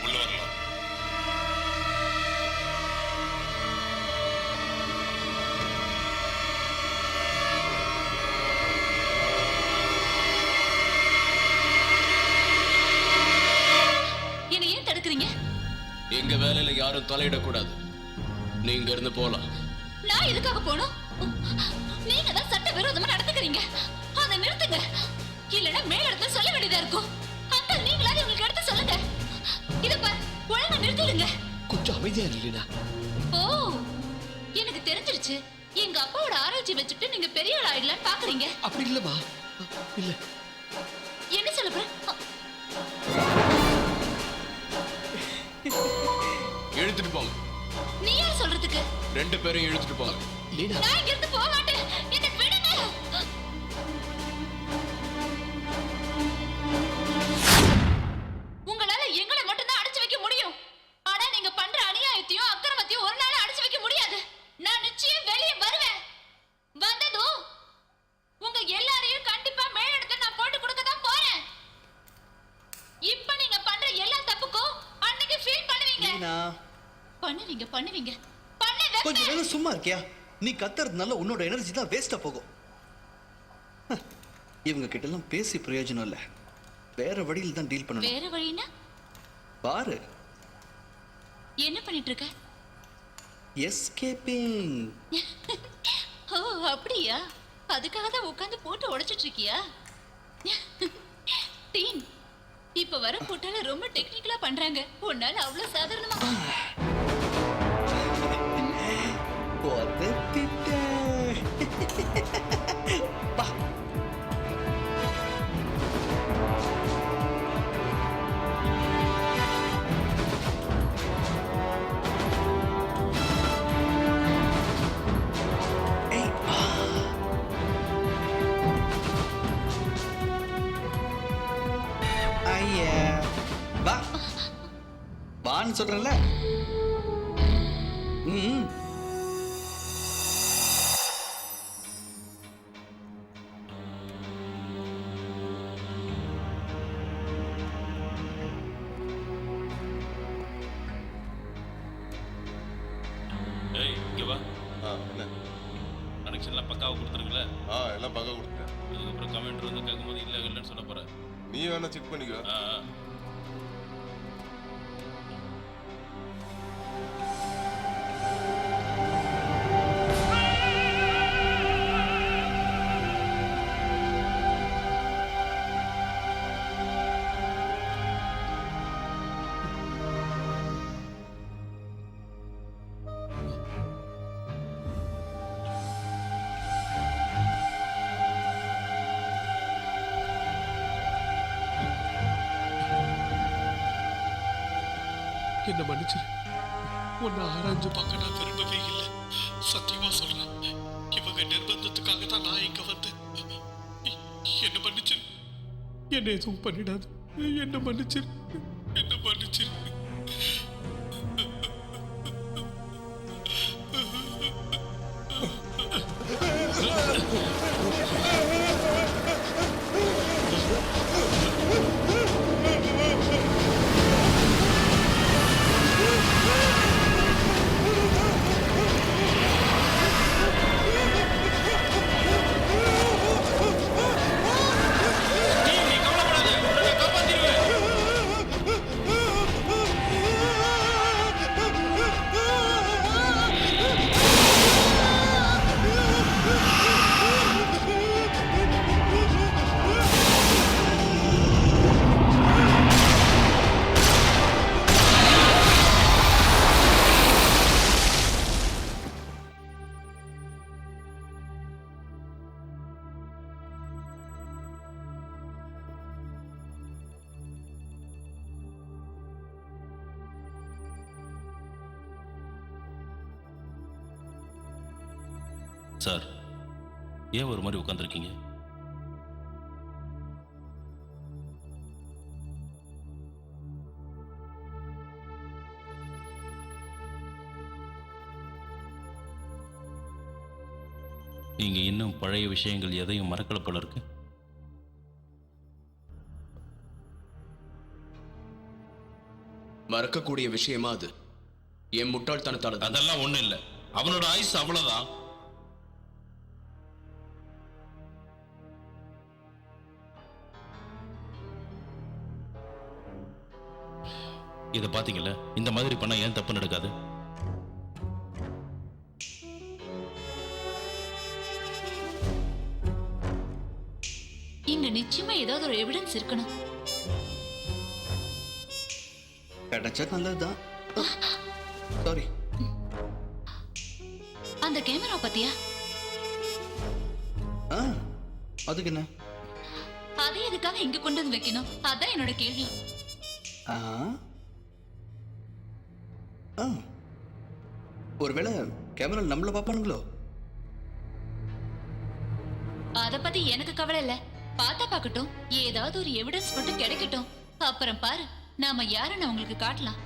உள்ள வரலாம். என்னை ஏன் தடுக்கிறீங்க? எங்க வேலையில யாரும் தலையிடக்கூடாது. நீங்க இருந்து போலாம். நான் எதுக்காக போகணும்? நீங்க தான் சட்ட விரோதமா நடந்துக்கிறீங்க. அதை நிறுத்துங்க. இல்லைன்னா மேலிடத்துல சொல்ல வேண்டியதா இருக்கும். அங்கிள், நீங்களாவது உங்களுக்கு எடுத்து சொல்லுங்க. இத பாரு, ஒழுங்கா நிறுத்திடுங்க. கொஞ்சம் அமைதியா இல்லைனா? ஓ, எனக்கு தெரிஞ்சிருச்சு. எங்க அப்பாவோட ஆராய்ச்சி வச்சுட்டு நீங்க பெரிய ஆள் ஆயிடலான்னு பாக்குறீங்க. அப்படி இல்லம்மா. இல்ல. என்ன சொல்ல போற? இழுத்துட்டு போங்க. நீ யார் சொல்றதுக்கு? 2 பேரையும் இழுத்துட்டு போங்க. லீனா, நான் இங்க இருந்து போக மாட்டேன். என்னை விடுங்க. உங்களால எங்களை மட்டும்தான் அடைச்சு வைக்க முடியும். ஆனா நீங்க பண்ற அநியாயத்தையும் அக்கிரமத்தையும் ஒரு நாள் அடைச்சு வைக்க முடியாது. நான் நிச்சயம் வெளியே வருவேன். வந்ததும் உங்க எல்லாரையும் கண்டிப்பா மேலிடத்துல நான் போட்டு கொடுக்க தான் போறேன். இப்ப நீங்க பண்ற எல்லா தப்புக்கும் அன்னைக்கு ஃபீல் பண்ணுவீங்க. லீனா, பண்ணுவீங்க பண்ணுவீங்க கொஞ்சம் நேரம் சும்மா இருக்கியா? நீ கத்துறதுனால உன்னோட எனர்ஜி தான் வேஸ்டா போகும். இவங்க கிட்ட எல்லாம் பேசி பிரயோஜனம் இல்ல. வேற வழியில் தான் டீல் பண்ணணும். வேற வழினா? பாரு, என்ன பண்ணிட்டு இருக்க? எஸ்கேப்பிங். ஓ, அப்படியா? அதுக்காக தான் உட்கார்ந்து போட்டு உடைச்சிட்டு இருக்கியா? டீன், இப்ப வர போட்டால ரொம்ப டெக்னிக்கலா பண்றாங்க. உன்னால அவ்வளவு சாதாரணமா? வா. ஏய், வா. ஐயா, வா. வான்னு சொல்றேன்ல. ம். ஏய், இங்க வா. என்ன? கனெக்ஷன்லாம் பக்காவா கொடுத்துருங்கள? எல்லாம் பக்கம் கொடுத்துட்டேன். அதுக்கப்புறம் கமெண்ட் வந்து கேட்கும்போது இல்லை இல்லைன்னு சொல்ல போற. நீ வேணா செக் பண்ணிக்கோ. என்ன மன்னிச்சிரு. உன்னை ஆராய்ஞ்சு பார்க்க நான் விரும்பவே இல்லை. சத்தியமா சொல்றேன். இவங்க நிர்பந்தத்துக்காக தான் நான் இங்க வந்தேன். என்ன மன்னிச்சிரு. என்ன எதுவும் பண்ணிடாது. என்ன மன்னிச்சிரு. என்ன மன்னிச்சிரு. சார், ஏன் ஒரு மாதிரி உட்காந்துருக்கீங்க? நீங்க இன்னும் பழைய விஷயங்கள் எதையும் மறக்கல போல இருக்கு. மறக்கக்கூடிய விஷயமா அது? என் முட்டாள்தனத்தால தான். அதெல்லாம் ஒண்ணும் இல்ல, அவனோட ஆயுசு அவ்வளவுதான். இத பாத்தீங்கல்ல, இந்த மாதிரி பண்ணா ஏன் தப்பு நடக்காது? இங்க நிச்சயமா ஏதாவது ஒரு எவிடன்ஸ் இருக்கணும். கிடைச்சா நல்லதுதான். சாரி. அந்த கேமரா பத்தியா? அதுக்கு என்ன? அதை எதுக்காக இங்க கொண்டு வந்து வைக்கணும்? அதான் என்னோட கேள்வி. ஒருவேளை கேமரா நம்மள பாப்பானுங்களோ? அத பத்தி எனக்கு கவலை இல்ல. பார்த்தா பார்க்கட்டும், ஏதாவது ஒரு எவிடன்ஸ் மட்டும் கிடைக்கட்டும். அப்புறம் பாரு, நாம யாருன்னு அவங்களுக்கு காட்டலாம்.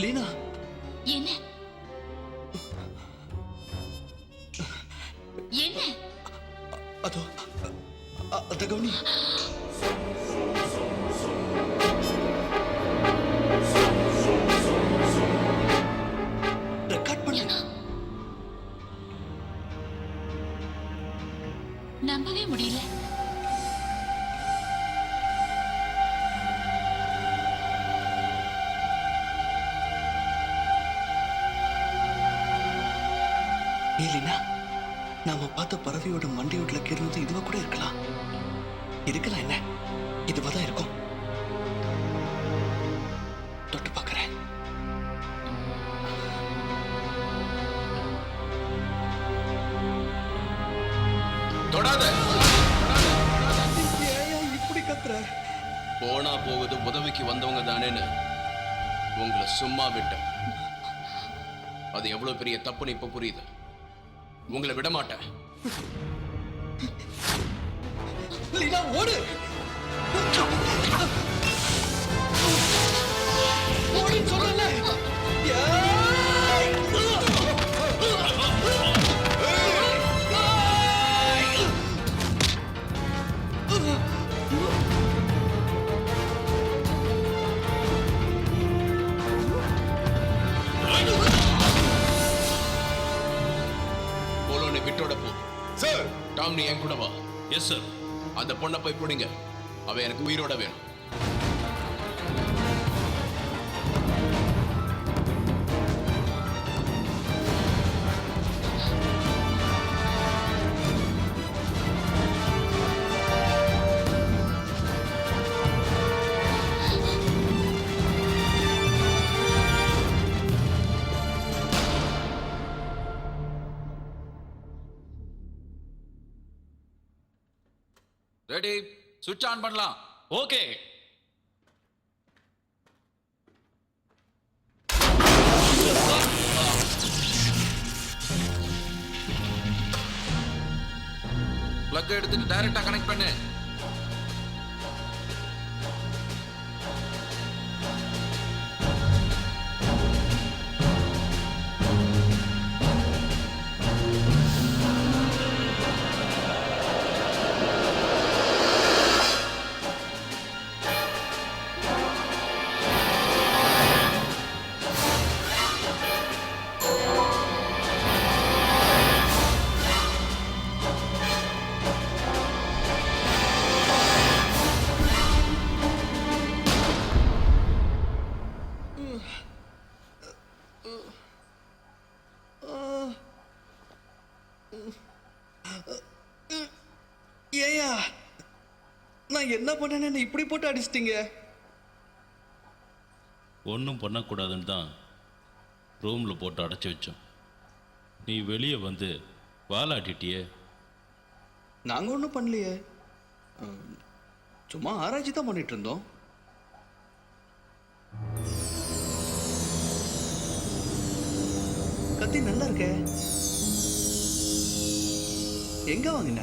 லீனா, என்ன என்ன? அதோ அத கவனி. ரெக்கார்ட் பண்ணு. நம்பவே முடியல. லீனா, நாம பார்த்த பறவையோட மண்டையோட்ல கீறினது இதுவா கூட இருக்கலாம். இருக்கலாம், என்ன இதுவா தான் இருக்கும். தொட்டு பார்க்கறேன். தொடாத. இப்படி கத்துற? போனா போகுது, உதவிக்கு வந்தவங்க தானேன்னு உங்களை சும்மா விட்டேன். அது எவ்வளவு பெரிய தப்புன்னு இப்ப புரியுது. உங்களை விட மாட்டேன். லீனா, ஓடு. ஓடி சொல்லல. போலோனை விட்டோட போ. சார், டாம், நீ என் கூட வா. Yes sir. அந்த பொண்ணை போய் பிடிங்க. அவ எனக்கு உயிரோட வேணும். ரெடி, சுவிட்ச் ஆன் பண்ணலாம். ஓகே. பிளக் எடுத்துட்டு டைரக்டா கனெக்ட் பண்ணு. ஏயா, நான் என்ன பண்ணேன்னு இப்படி போட்டு அடிச்சிட்டீங்க? ஒன்றும் பண்ணக்கூடாதுன்னு தான் ரூமில் போட்டு அடைச்சி வச்சோம். நீ வெளியே வந்து வாலாட்டிட்டியே. நாங்க ஒன்றும் பண்ணலையே, சும்மா ஆராய்ச்சி தான் பண்ணிட்டு இருந்தோம். கத்தி நல்லா இருக்கே. எங்க வாங்கின?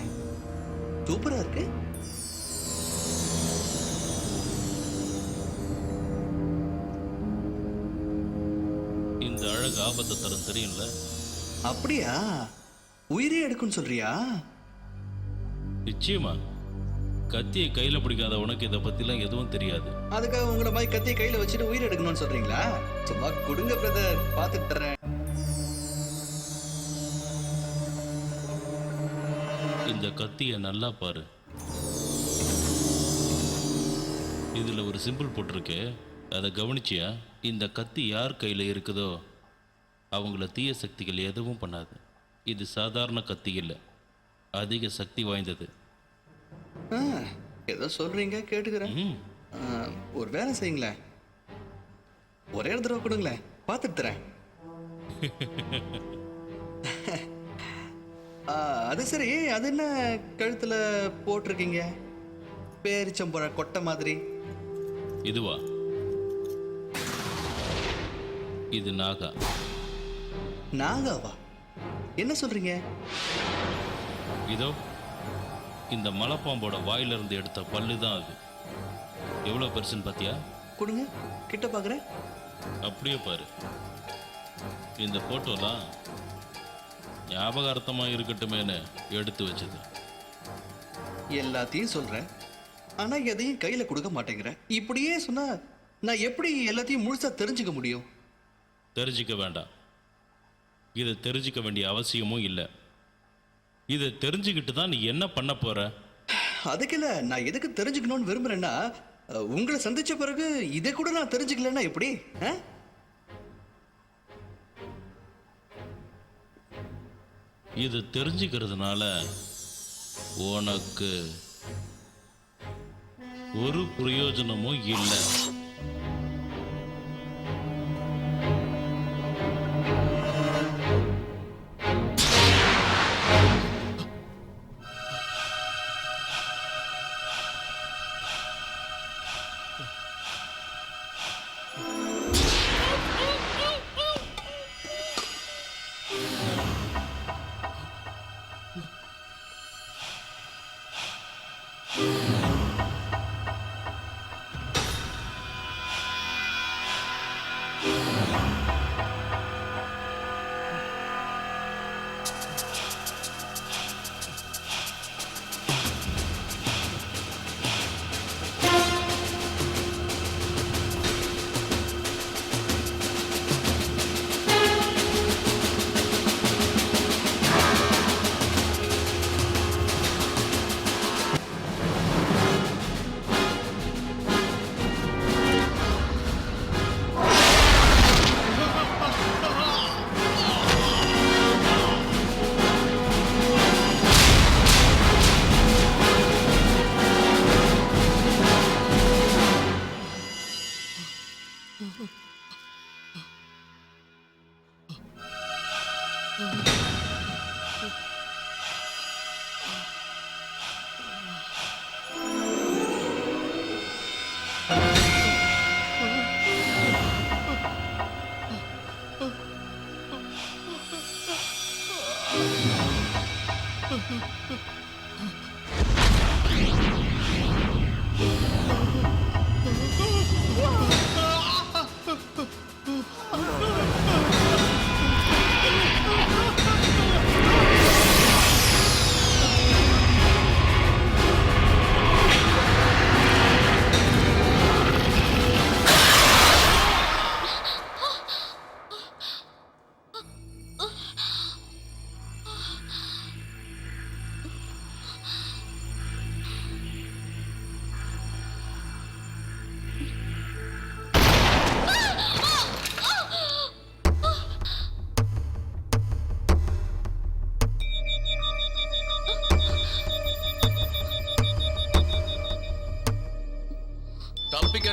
சூப்பரா இருக்கு. இந்த வாழக்கு ஆபத்தை தரும் தெரியும்ல. அப்படியா? உயிரே எடுக்குன்னு சொல்றியா? நிச்சயமா. கத்தியை கையில பிடிக்காத உனக்கு இதை பத்திலாம் எதுவும் தெரியாது. அதுக்காக உங்களை மாதிரி கத்தியை கையில வச்சுட்டு உயிர் எடுக்கணும்னு சொல்றீங்களா? சும்மா கொடுங்க பிரதர், பார்த்துட்டு தரேன். இந்த கத்தியை நல்லா பாரு. இதுல ஒரு சிம்பிள் போட்டிருக்கு, அதை கவனிச்சியா? இந்த கத்தி யார் கையில இருக்குதோ அவங்கள தீய சக்திகள் எதுவும் பண்ணாது. இது சாதாரண கத்தி இல்லை, அதிக சக்தி வாய்ந்தது. ஏதோ சொல்றீங்க, கேட்டுக்கிறேன். ஒரு வேலை செய்யுங்களேன், ஒரே ஒரு தடவை கொடுங்களேன், பார்த்துட்டு தரேன். அது சரி, அது என்ன கழுத்துல போட்டிருக்கீங்க? பேரிச்சம்பழ கொட்டை மாதிரி. இதுவா? இது நாகா. நாகாவா? என்ன சொல்றீங்க? இதோ இந்த மலைப்பாம்போட வாயிலிருந்து எடுத்த பல்லு தான் அது. எவ்வளோ பெருசுன்னு பார்த்தியா? கொடுங்க, கிட்ட பார்க்குறேன். அப்படியே பாரு. இந்த ஃபோட்டோலாம் ஞாபகார்த்தமாக இருக்கட்டுமேனு எடுத்து வச்சது. எல்லாத்தையும் சொல்றேன், ஆனா எதையும் கையில கொடுக்க மாட்டேங்கிறேன். இப்படியே சொன்னா நான் எப்படி எல்லாத்தையும் முழுசா தெரிஞ்சுக்க முடியும்? தெரிஞ்சிக்க வேண்டாம். இதை தெரிஞ்சிக்க வேண்டிய அவசியமும் இல்லை. இதை தெரிஞ்சுக்கிட்டு தான் நீ என்ன பண்ண போற? அதுக்கு இல்லை, நான் எதுக்கு தெரிஞ்சுக்கணும்னு விரும்புறேன்னா, உங்களை சந்திச்ச பிறகு இதை கூட நான் தெரிஞ்சுக்கலன்னா எப்படி? இது தெரிஞ்சுக்கிறதுனால உனக்கு ஒரு பிரயோஜனமும் இல்லை.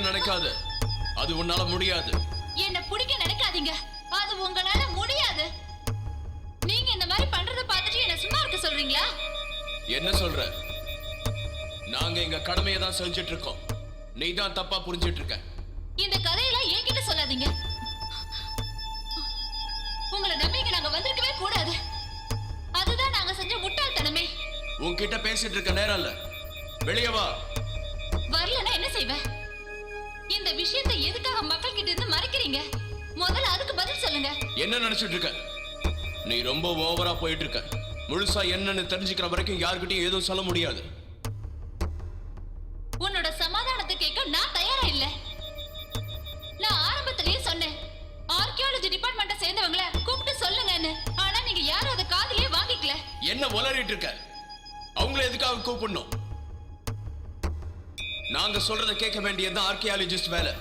நினைக்காத, அது உன்னால முடியாது. என்ன பிடிக்க நினைக்காதீங்க, அது உங்களால முடியாது. நீங்க இந்த மாதிரி பண்றத பார்த்துட்டு என்ன சும்மா இருக்க சொல்றீங்களா? என்ன சொல்ற? நாங்க எங்க கடமையை தான் செஞ்சுட்டு இருக்கோம், நீ தான் தப்பா புரிஞ்சிட்டு இருக்க. இந்த கதையெல்லாம் என்கிட்ட சொல்லாதீங்க. உங்களை நம்பிக்கை நாங்க வந்திருக்கவே கூடாது. அதுதான் நாங்க செஞ்ச முட்டாள்தனமே. உன்கிட்ட பேசிட்டு இருக்க நேரம் இல்ல, வெளியே வா. வரலன்னா என்ன செய்வ? இந்த விஷயத்தை எதுக்காக மக்கள் கிட்ட இருந்து மறைக்கிறீங்க? முதல்ல அதுக்கு பதில் சொல்லுங்க. சொல்லுங்க. என்ன நினைச்சிட்டு இருக்க? நீ ரொம்ப ஓவரா போயிட்டு இருக்க. முழுசா என்னன்னு தெரிஞ்சுக்கிற வரைக்கும் யார்கிட்டயும் எதுவும் சொல்ல முடியாது. உன்னோட சமாதானத்தை கேட்க நான் தயாரா இல்ல. நான் ஆரம்பத்திலேயே சொன்னேன், ஆர்கியாலஜி டிபார்ட்மெண்ட்டை சேர்ந்தவங்கள கூப்பிட்டு சொல்லுங்கன்னு. ஆனா நீங்க யாரும் அதை காதுலயே வாங்கிக்கல. என்ன உளறிட்டு இருக்க? அவங்கள எதுக்காக கூப்பிடணும்? நாங்க சொல்றத கேட்க வேண்டியது ஆர்கியாலஜிஸ்ட் வேலை.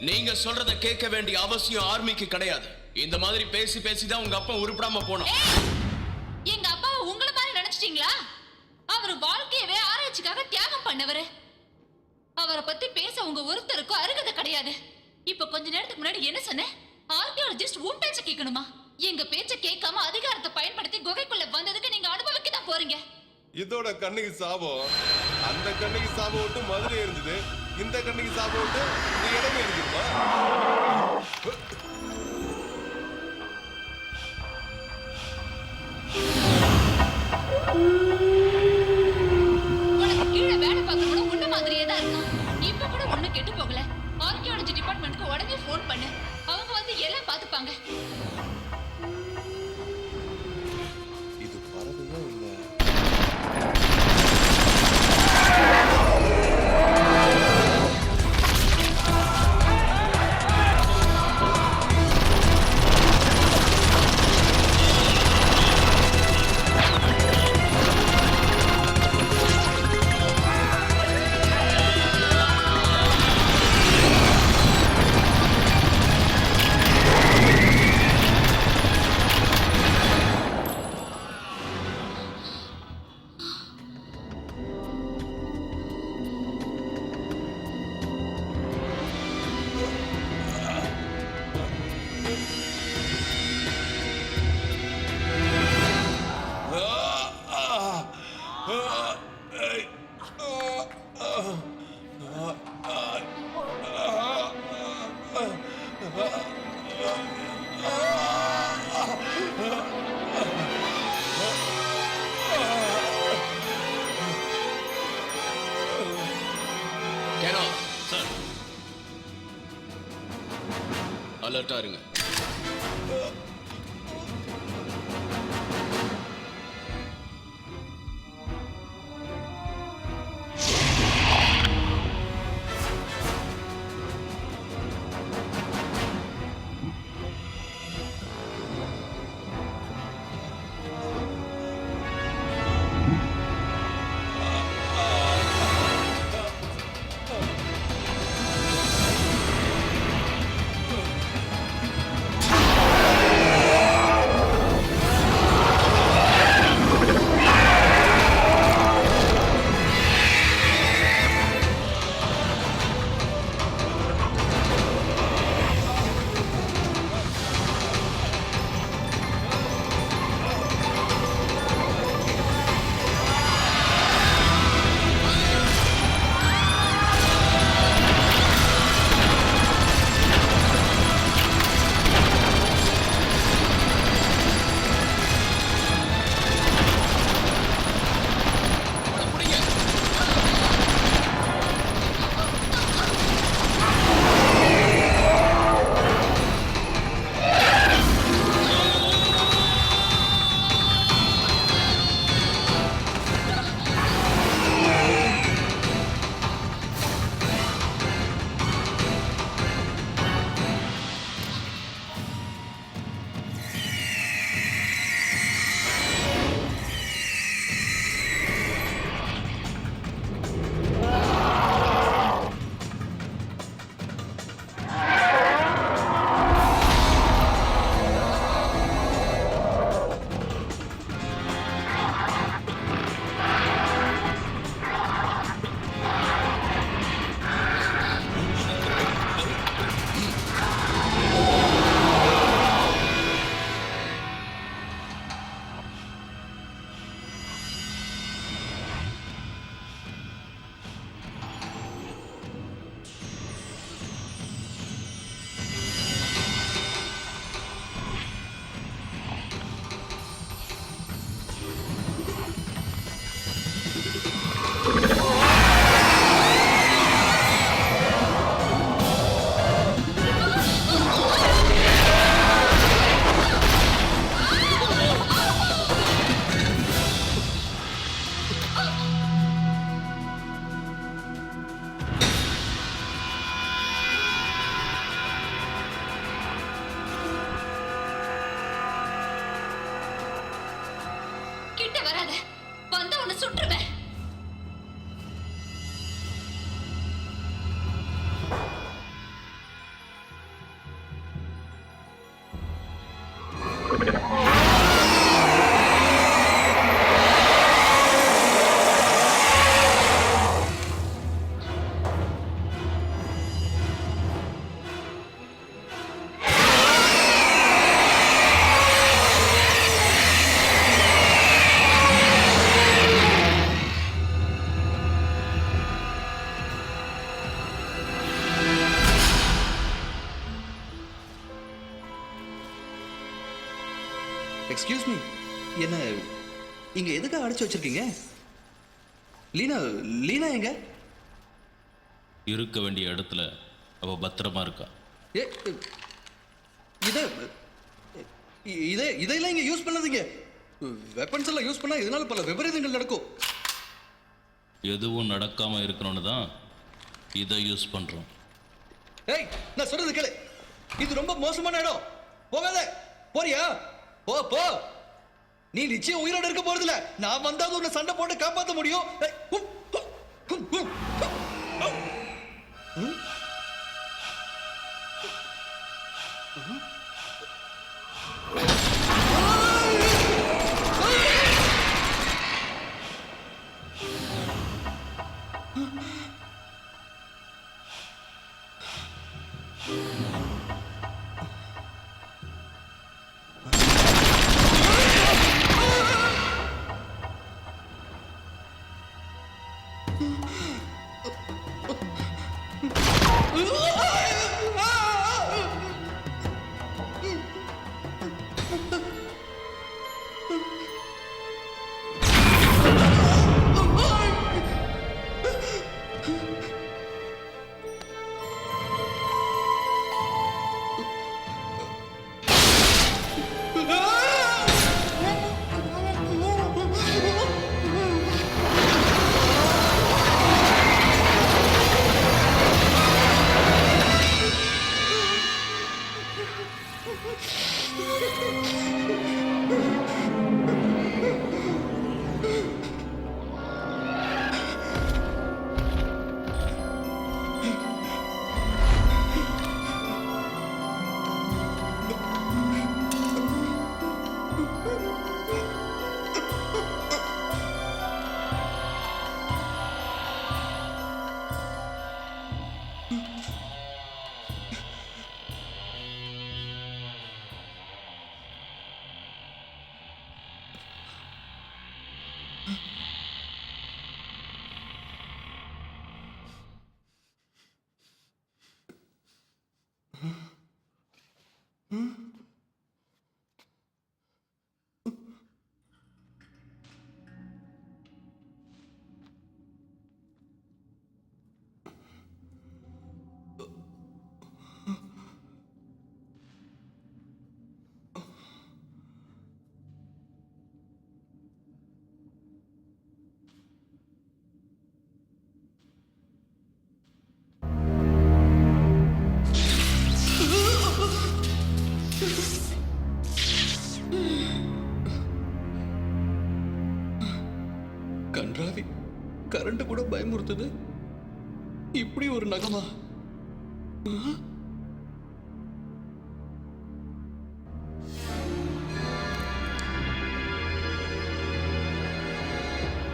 நீங்க சொல்றத கேட்க வேண்டிய அவசியம் ஆர்மிக்கு கிடையாது. இந்த மாதிரி பேசி பேசிதான் உங்க அப்பா உருப்படாம போனோம். எங்க அப்பாவை உங்களை மாதிரி நினைச்சிட்டீங்களா? அவர் வாழ்க்கையவே ஆராய்ச்சிக்காக தியாகம் பண்ணவரு. அவரை பத்தி பேச உங்க ஒருத்தருக்கும் அருகதை கிடையாது. இப்ப கொஞ்ச நேரத்துக்கு முன்னாடி என்ன சொன்னேன்? ஆர்கியாலஜிஸ்ட் உன் பேச்ச கேட்கணுமா? எங்க பேச்ச கேட்காம அதிகாரத்தை பயன்படுத்தி குகைக்குள்ள வந்ததுக்கு நீங்க அனுபவிக்க தான் போறீங்க. இதோட கண்ணுக்கு சாபம் அந்த கண்ணுக்கு சாபம் விட்டு மதுரை இருந்தது, இந்த கண்ணுக்கு சாபம் விட்டு இந்த இடமே இருக்குமா? உனக்கு கீழே வேலை பார்க்கறவங்க உன்ன மாதிரியே தான் இருக்கான். இப்ப கூட ஒண்ணு கெட்டு போகல. ஆர்கியாலஜி டிபார்ட்மெண்ட்க்கு உடனே ஃபோன் பண்ணு. அவங்க வந்து எல்லாம் பாத்துப்பாங்க. இது பறவையா இல்ல? கேனோ சார், அலர்ட்டா இருங்க. ஆ எக்ஸ்கியூஸ் மீ, என்ன இங்க எதுக்காக அடைச்சு வச்சிருக்கீங்க? லீனா லீனா எங்க? இருக்க வேண்டிய இடத்துல அவ பத்திரமா இருக்கா. ஏ, இத இத இதெல்லாம் இங்க யூஸ் பண்ணாதீங்க. வெப்பன்ஸ் எல்லாம் யூஸ் பண்ணா இதனால பல விபரீதங்கள் நடக்கும். எதுவும் நடக்காம இருக்கணும்னு தான் இதை யூஸ் பண்றோம். ஏய், நான் சொல்றது கேளு. இது ரொம்ப மோசமான இடம். போகாத. போறியா? போ போ. நீ நிச்சயம் உயிரோட இருக்க போறதில்ல. நான் வந்தாலும் உன்னை சண்டை போட்டு காப்பாற்ற முடியும். ஏய், கன்றாவி, கரண்ட் கூட பயமுறுத்துது. இப்படி ஒரு நகமா?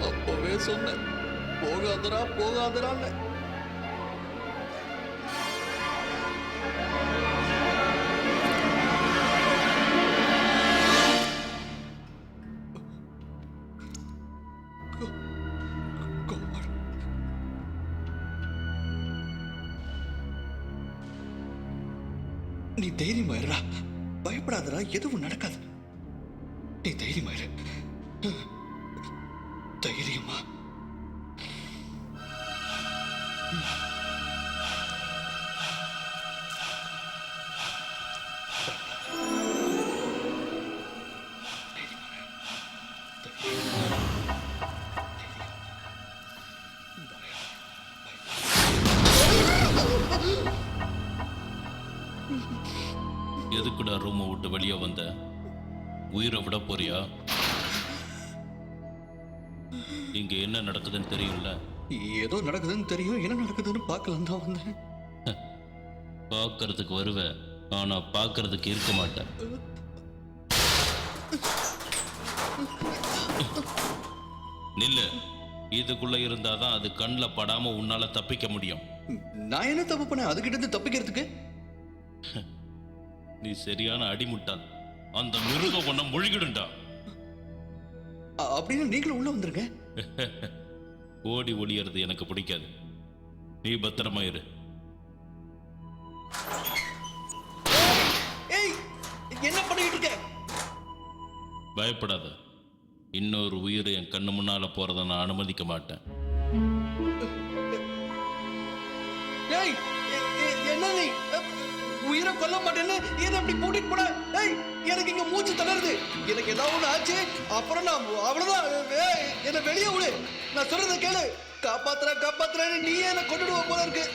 அப்பவே சொன்னேன், போகாதரா போகாதரான்னு. நீ தைரியமா இருடா, பயப்படாதடா, எதுவும் நடக்காது. நீ தைரியமா இரு. தைரியமா. எதுக்குடா ரூமை விட்டு வெளியே வந்த? உயிரை விட போறியா? இங்க என்ன நடக்குதுன்னு தெரியும்ல? ஏதோ நடக்குதுன்னு தெரியும், என்ன நடக்குதுன்னு பார்க்கலாம் தான் வந்தேன். பார்க்கறதுக்கு வருவேன், ஆனா பார்க்கறதுக்கு இருக்க மாட்டேன். நில்லு. இதுக்குள்ள இருந்தாதான் அது கண்ணில் படாம உன்னால தப்பிக்க முடியும். நான் என்ன தப்பு பண்ணேன் அதுகிட்ட இருந்து தப்பிக்கிறதுக்கு? நீ சரியான அடிமுட்டான். அந்த மிருகம் ஒன்ன முழுகிடுண்டா. அப்படின்னு நீங்களும் உள்ள வந்துருங்க. ஓடி ஒளியறது எனக்கு பிடிக்காது. நீ பத்திரமா இரு. ஏய், என்ன பண்ணிட்டு இருக்க? பயப்படாத. இன்னொரு உயிர் என் கண்ணு முன்னால போறதை நான் அனுமதிக்க மாட்டேன். ஏய் என்ன நீ உயிரை கொல்ல மாட்டேன்னு என்ன அப்படி கூட்டிட்டு போன? ஏய் எனக்கு இங்க மூச்சு தளருது. எனக்கு ஏதாவது ஒண்ணு ஆச்சு அப்புறம் நான் அவ்வளவுதான். என்ன வெளியே விடு. நான் சொல்றதை கேளு. காப்பாத்துறேன்னு நீ என்ன கொண்டுடுவ போல இருக்கு.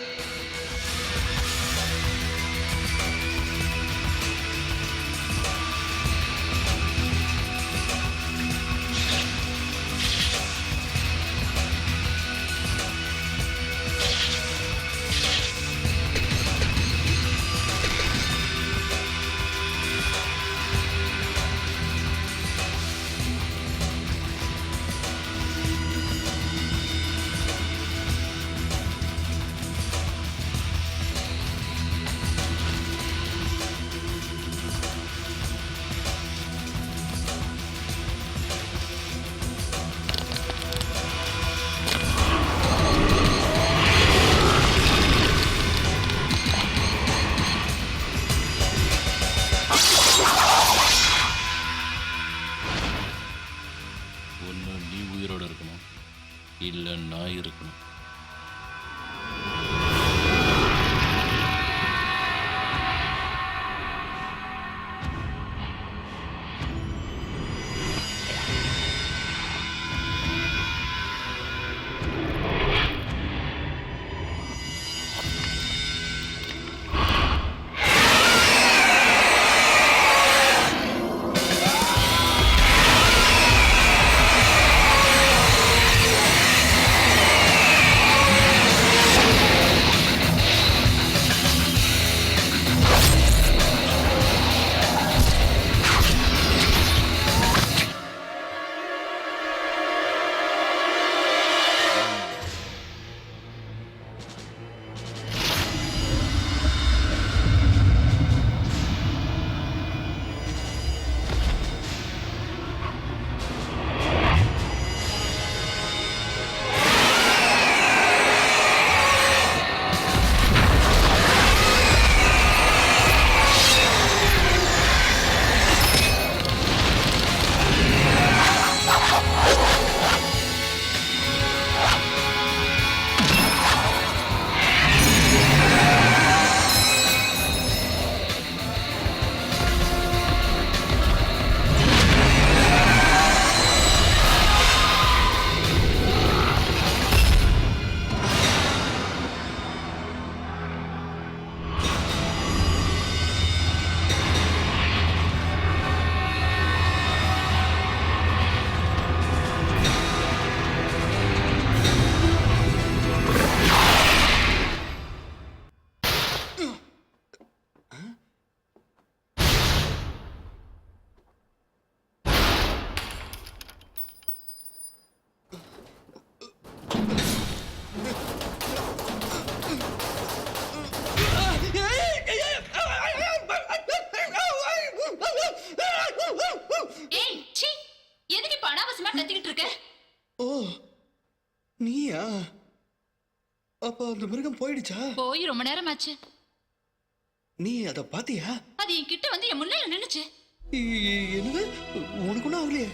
ஒன்று நீ உயிரோடு இருக்கணும், இல்லை நான் இருக்கணும். நீயா? அப்ப அந்த மிருகம் போயிடுச்சா? போய் ரொம்ப நேரம் ஆச்சு. நீ அத பாத்தியா? அது என் கிட்ட வந்து என் முன்னால நின்னுச்சு. என்னது? உனக்கு ஒண்ணும் ஆகலையே?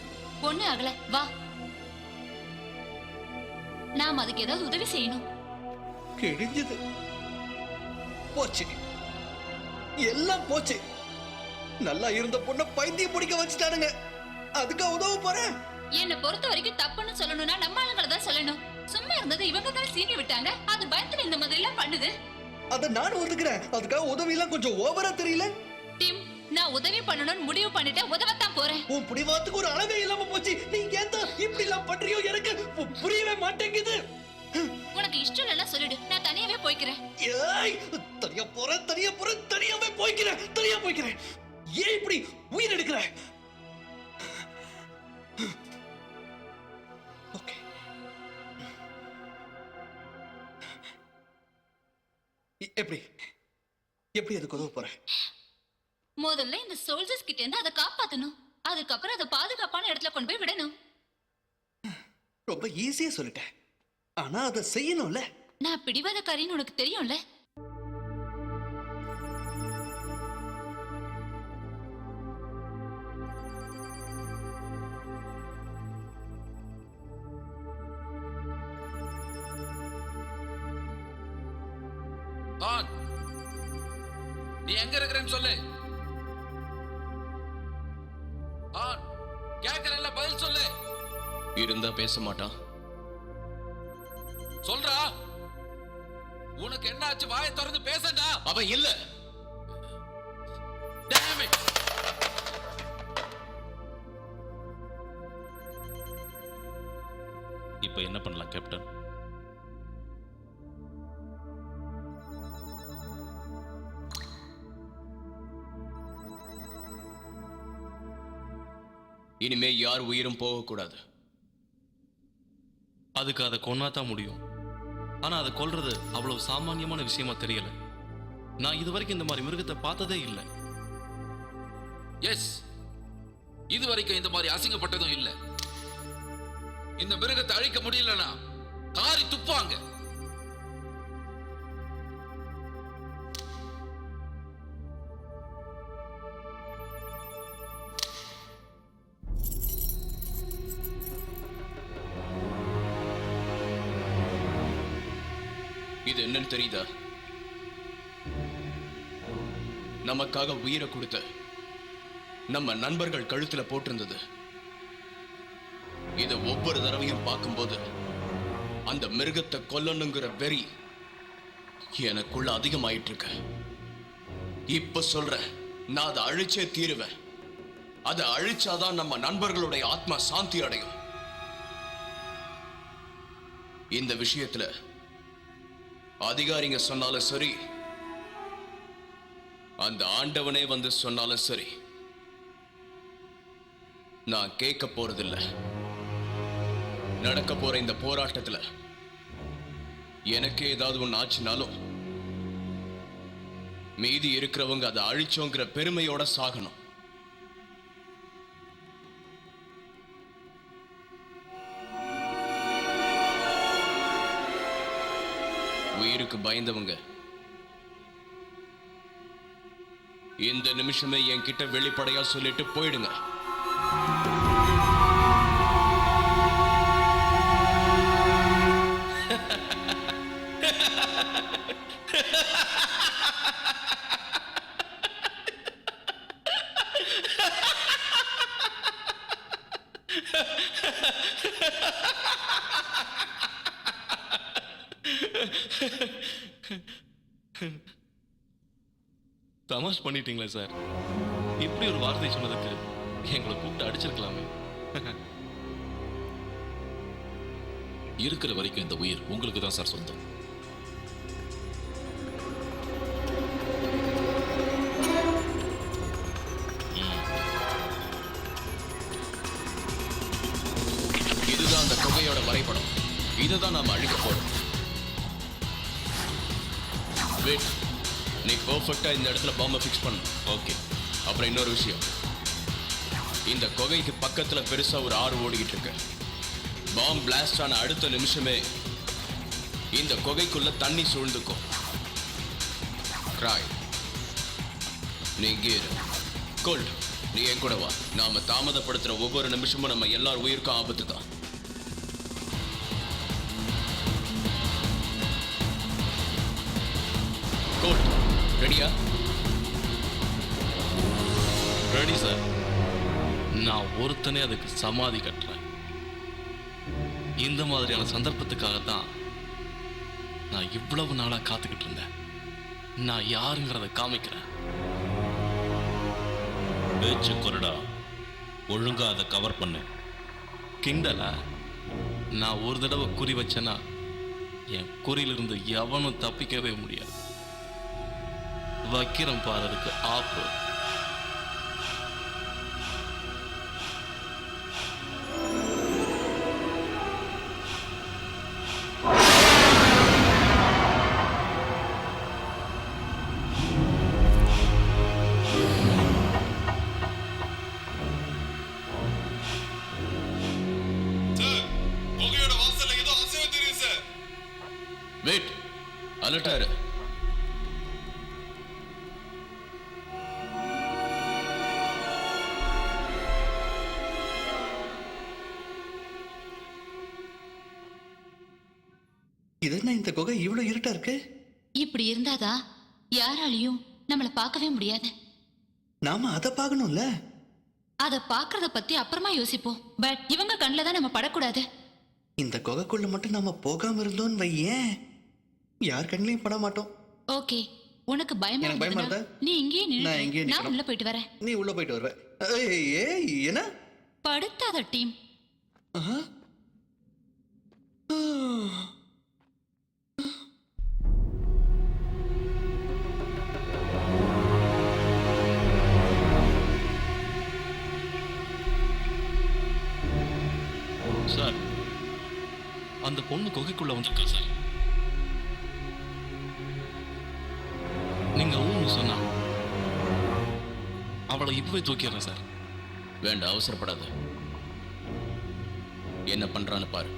ஒண்ணு ஆகல. வா, நாம் அதுக்கு ஏதாவது உதவி செய்யணும். கிழிஞ்சது. போச்சு, எல்லாம் போச்சு. நல்லா இருந்த பொண்ண பைத்தியம் பிடிக்க வச்சுட்டானுங்க. அதுக்கு உதவ போறேன். என்ன பொறுத்த வரைக்கும் தப்புன்னு சொல்லணும்னா நம்ம ஆளுங்களை தான் சொல்லணும். சும்மா இருந்தது இவங்க தான் சீனி விட்டாங்க. அது பயத்துல இந்த மாதிரி எல்லாம் பண்ணுது. அத நானும் ஒதுக்குறேன். அதுக்காக உதவி எல்லாம் கொஞ்சம் ஓவரா தெரியல. டிம், நான் உதவி பண்ணணும்னு முடிவு பண்ணிட்டேன். உதவத்தான் போறேன். உன் பிடிவாத்துக்கு ஒரு அளவே இல்லாம போச்சு. நீ ஏன் இப்படி எல்லாம் பண்றியோ எனக்கு புரியவே மாட்டேங்குது. உனக்கு இஷ்டம் இல்லைன்னா சொல்லிடு, நான் தனியாவே போய்க்கிறேன். ஏய், தனியாவே போய்க்கிறேன். ஏன் இப்படி உயிர் எடுக்கிற? ஓகே, எப்படி அதுக்கு உதவ போற? முதல்ல இந்த சோல்ஜர்ஸ் கிட்ட இருந்து அதை காப்பாத்தணும். அதுக்கப்புறம் அதை பாதுகாப்பான இடத்துல கொண்டு போய் விடணும். ரொம்ப ஈஸியா சொல்லிட்டேன், ஆனா அதை செய்யணும்ல. நான் பிடிவாதக்காரின்னு உனக்கு தெரியும்ல. நீ எங்க இருக்கிறேன்னு சொல்லு. கேட்கறேன்ல, பதில் சொல்லு. இருந்தா பேச மாட்டான். சொல்றா, உனக்கு என்ன ஆச்சு? வாயை திறந்து பேசடா. அவன் இல்ல. Damn it. இப்போ என்ன பண்ணலாம் கேப்டன்? இனிமே யார் உயிரும் போகக்கூடாது. அதுக்கு அதை கொன்னா தான் முடியும். ஆனா அதை கொல்றது அவ்வளவு சாமானியமான விஷயமா தெரியல. நான் இது வரைக்கும் இந்த மாதிரி மிருகத்தை பார்த்ததே இல்லை. எஸ், இது வரைக்கும் இந்த மாதிரி அசிங்கப்பட்டதும் இல்ல. இந்த மிருகத்தை அழிக்க முடியலனா காரி துப்பாங்க. இது என்னன்னு தெரியுதா? நமக்காக உயிரை கொடுத்த நம்ம நண்பர்கள் கழுத்துல போட்டிருந்தது. இதை ஒவ்வொரு தடவையும் பார்க்கும்போது அந்த மிருகத்தை கொல்லணுங்கிற வெறி எனக்குள்ள அதிகமாயிட்டு இருக்கு. இப்ப சொல்றேன், நான் அதை அழிச்சே தீருவேன். அதை அழிச்சாதான் நம்ம நண்பர்களுடைய ஆத்மா சாந்தி அடையும். இந்த விஷயத்துல அதிகாரிங்க சொன்னாலும் சரி, அந்த ஆண்டவனே வந்து சொன்னாலும் சரி, நான் கேட்க போறதில்லை. நடக்க போற இந்த போராட்டத்துல எனக்கு ஏதாவது ஒன்று ஆச்சுனாலும் மீதி இருக்கிறவங்க அதை அழிச்சோங்கிற பெருமையோட சாகணும். உயிருக்கு பயந்தவங்க இந்த நிமிஷமே என்கிட்ட வெளிப்படையா சொல்லிட்டு போயிடுங்க. தமாஷ் பண்ணிட்டீங்களே சார். இப்படி ஒரு வார்த்தை சொன்னதுக்கு எங்களை கூப்பிட்டு அடிச்சிருக்கலாமே. இருக்கிற வரைக்கும் இந்த உயிர் உங்களுக்கு தான் சார் சொந்தம். இதுதான் அந்த குகையோட வரைபடம். இதுதான் நாம அழிக்க போறோம். வெயிட், நீ பெர்ஃபெக்ட்டா இந்த இடத்துல பாம்பை ஃபிக்ஸ் பண்ணு. ஓகே. அப்புறம் இன்னொரு விஷயம், இந்த குகைக்கு பக்கத்துல பெருசா ஒரு ஆறு ஓடிக்கிட்டு இருக்கு. பாம்பு பிளாஸ்ட் ஆன அடுத்த நிமிஷமே இந்த குகைக்குள்ள தண்ணி சூழ்ந்துக்கும். கிராய், நீ இங்கே இரு. கோல்ட், நீ என் கூட வா. நாம தாமதப்படுத்துற ஒவ்வொரு நிமிஷமும் நம்ம எல்லார் உயிருக்கும் ஆபத்து தான். கோல்ட், ரெடியா? Ready sir. நான் ஒருத்தனே அதுக்கு சமாதி கட்டுறேன். இந்த மாதிரியான சந்தர்ப்பத்துக்காகத்தான் நான் இவ்வளவு நாளா காத்துக்கிட்டு இருந்தேன். நான் யாருங்கிறத காமிக்கிறேன். பேச்சு கொரடா, ஒழுங்கா அதை கவர் பண்ணு. கிண்டலா? நான் ஒரு தடவை குறி வச்சேன்னா என் குறியிலிருந்து எவனும் தப்பிக்கவே முடியாது. வைக்கிரம் பாறதுக்கு ஆப்பு. குகையோட வாசல்ல ஏதோ அசைவு தெரியும் சார். வெயிட், அலர்ட்டா இரு. இது என்ன இந்த குகை இவ்வளவு இருட்டா இருக்கு? இப்படி இருந்தாதான் யாராலையும் நம்மள பார்க்கவே முடியாது. நாம அதை பார்க்கணும்ல. அத பார்க்கறத பத்தி அப்புறமா யோசிப்போம். பட் இவங்க கண்ணில் தான் நம்ம படக்கூடாது. இந்த குகைக்குள்ள மட்டும் நாம போகாம இருந்தோம்னு வையேன், யார் கண்ணிலையும் பட மாட்டோம். ஓகே, உனக்கு பயமா எனக்கு பயமா இருந்தா இருந்தா? நீ இங்கேயே நான் நில்லு. இங்கேயே நான் நிக்கணும். உள்ள போயிட்டு வரேன். நீ உள்ள போயிட்டு வருவ. ஏய் என்ன? படுத்தாத டீம். ஆஹா. சார், அந்த பொண்ணு குகைக்குள்ள வந்திருக்கா சார். நீங்க ஊன்னு சொன்னா அவளை இப்பவே தூக்கிடுறேன் சார். வேண்டாம், அவசரப்படாத. என்ன பண்றான்னு பாரு.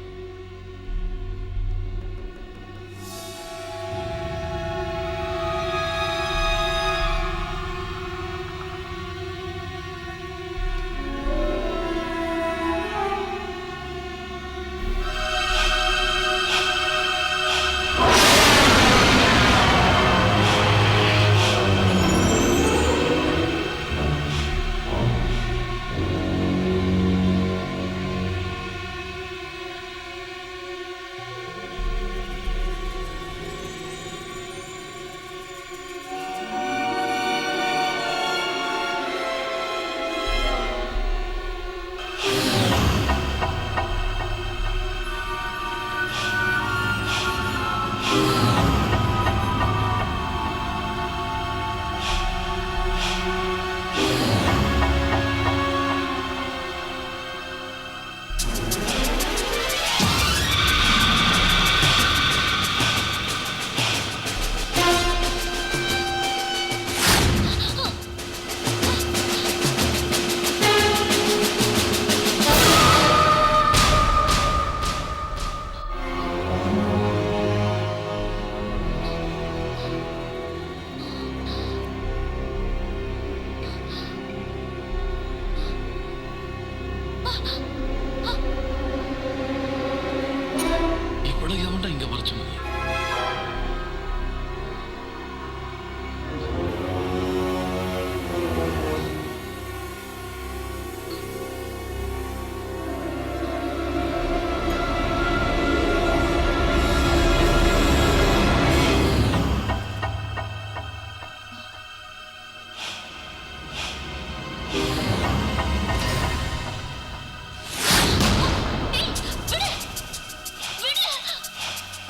இவ்வளவு எவன்டா இங்க வர சொன்னது?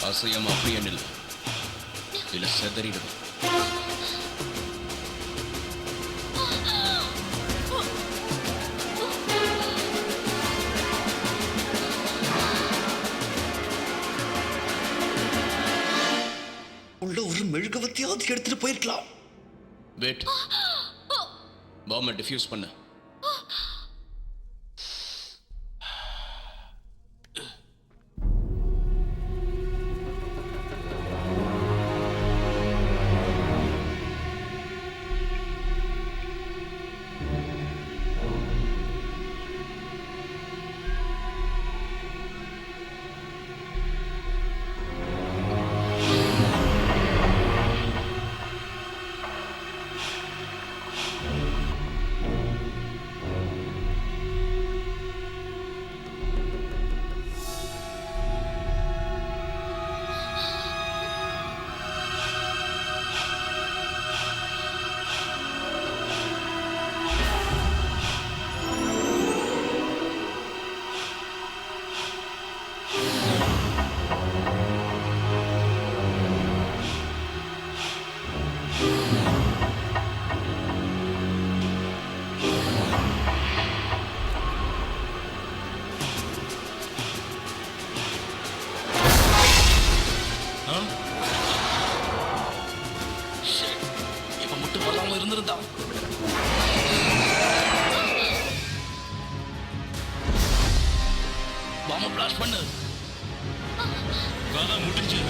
அசையாம அப்படியே நில்லு, இல்ல செதறிடும். உள்ள ஒரு மெழுகுவத்தியாவது எடுத்துட்டு போயிருக்கலாம். வெயிட், பாம்பை டிஃப்யூஸ் பண்ணு. இவன் மட்டும் வராம இருந்திருந்தா பாம்பை பிளாஸ்ட் பண்ணு. கதை முடிஞ்சு.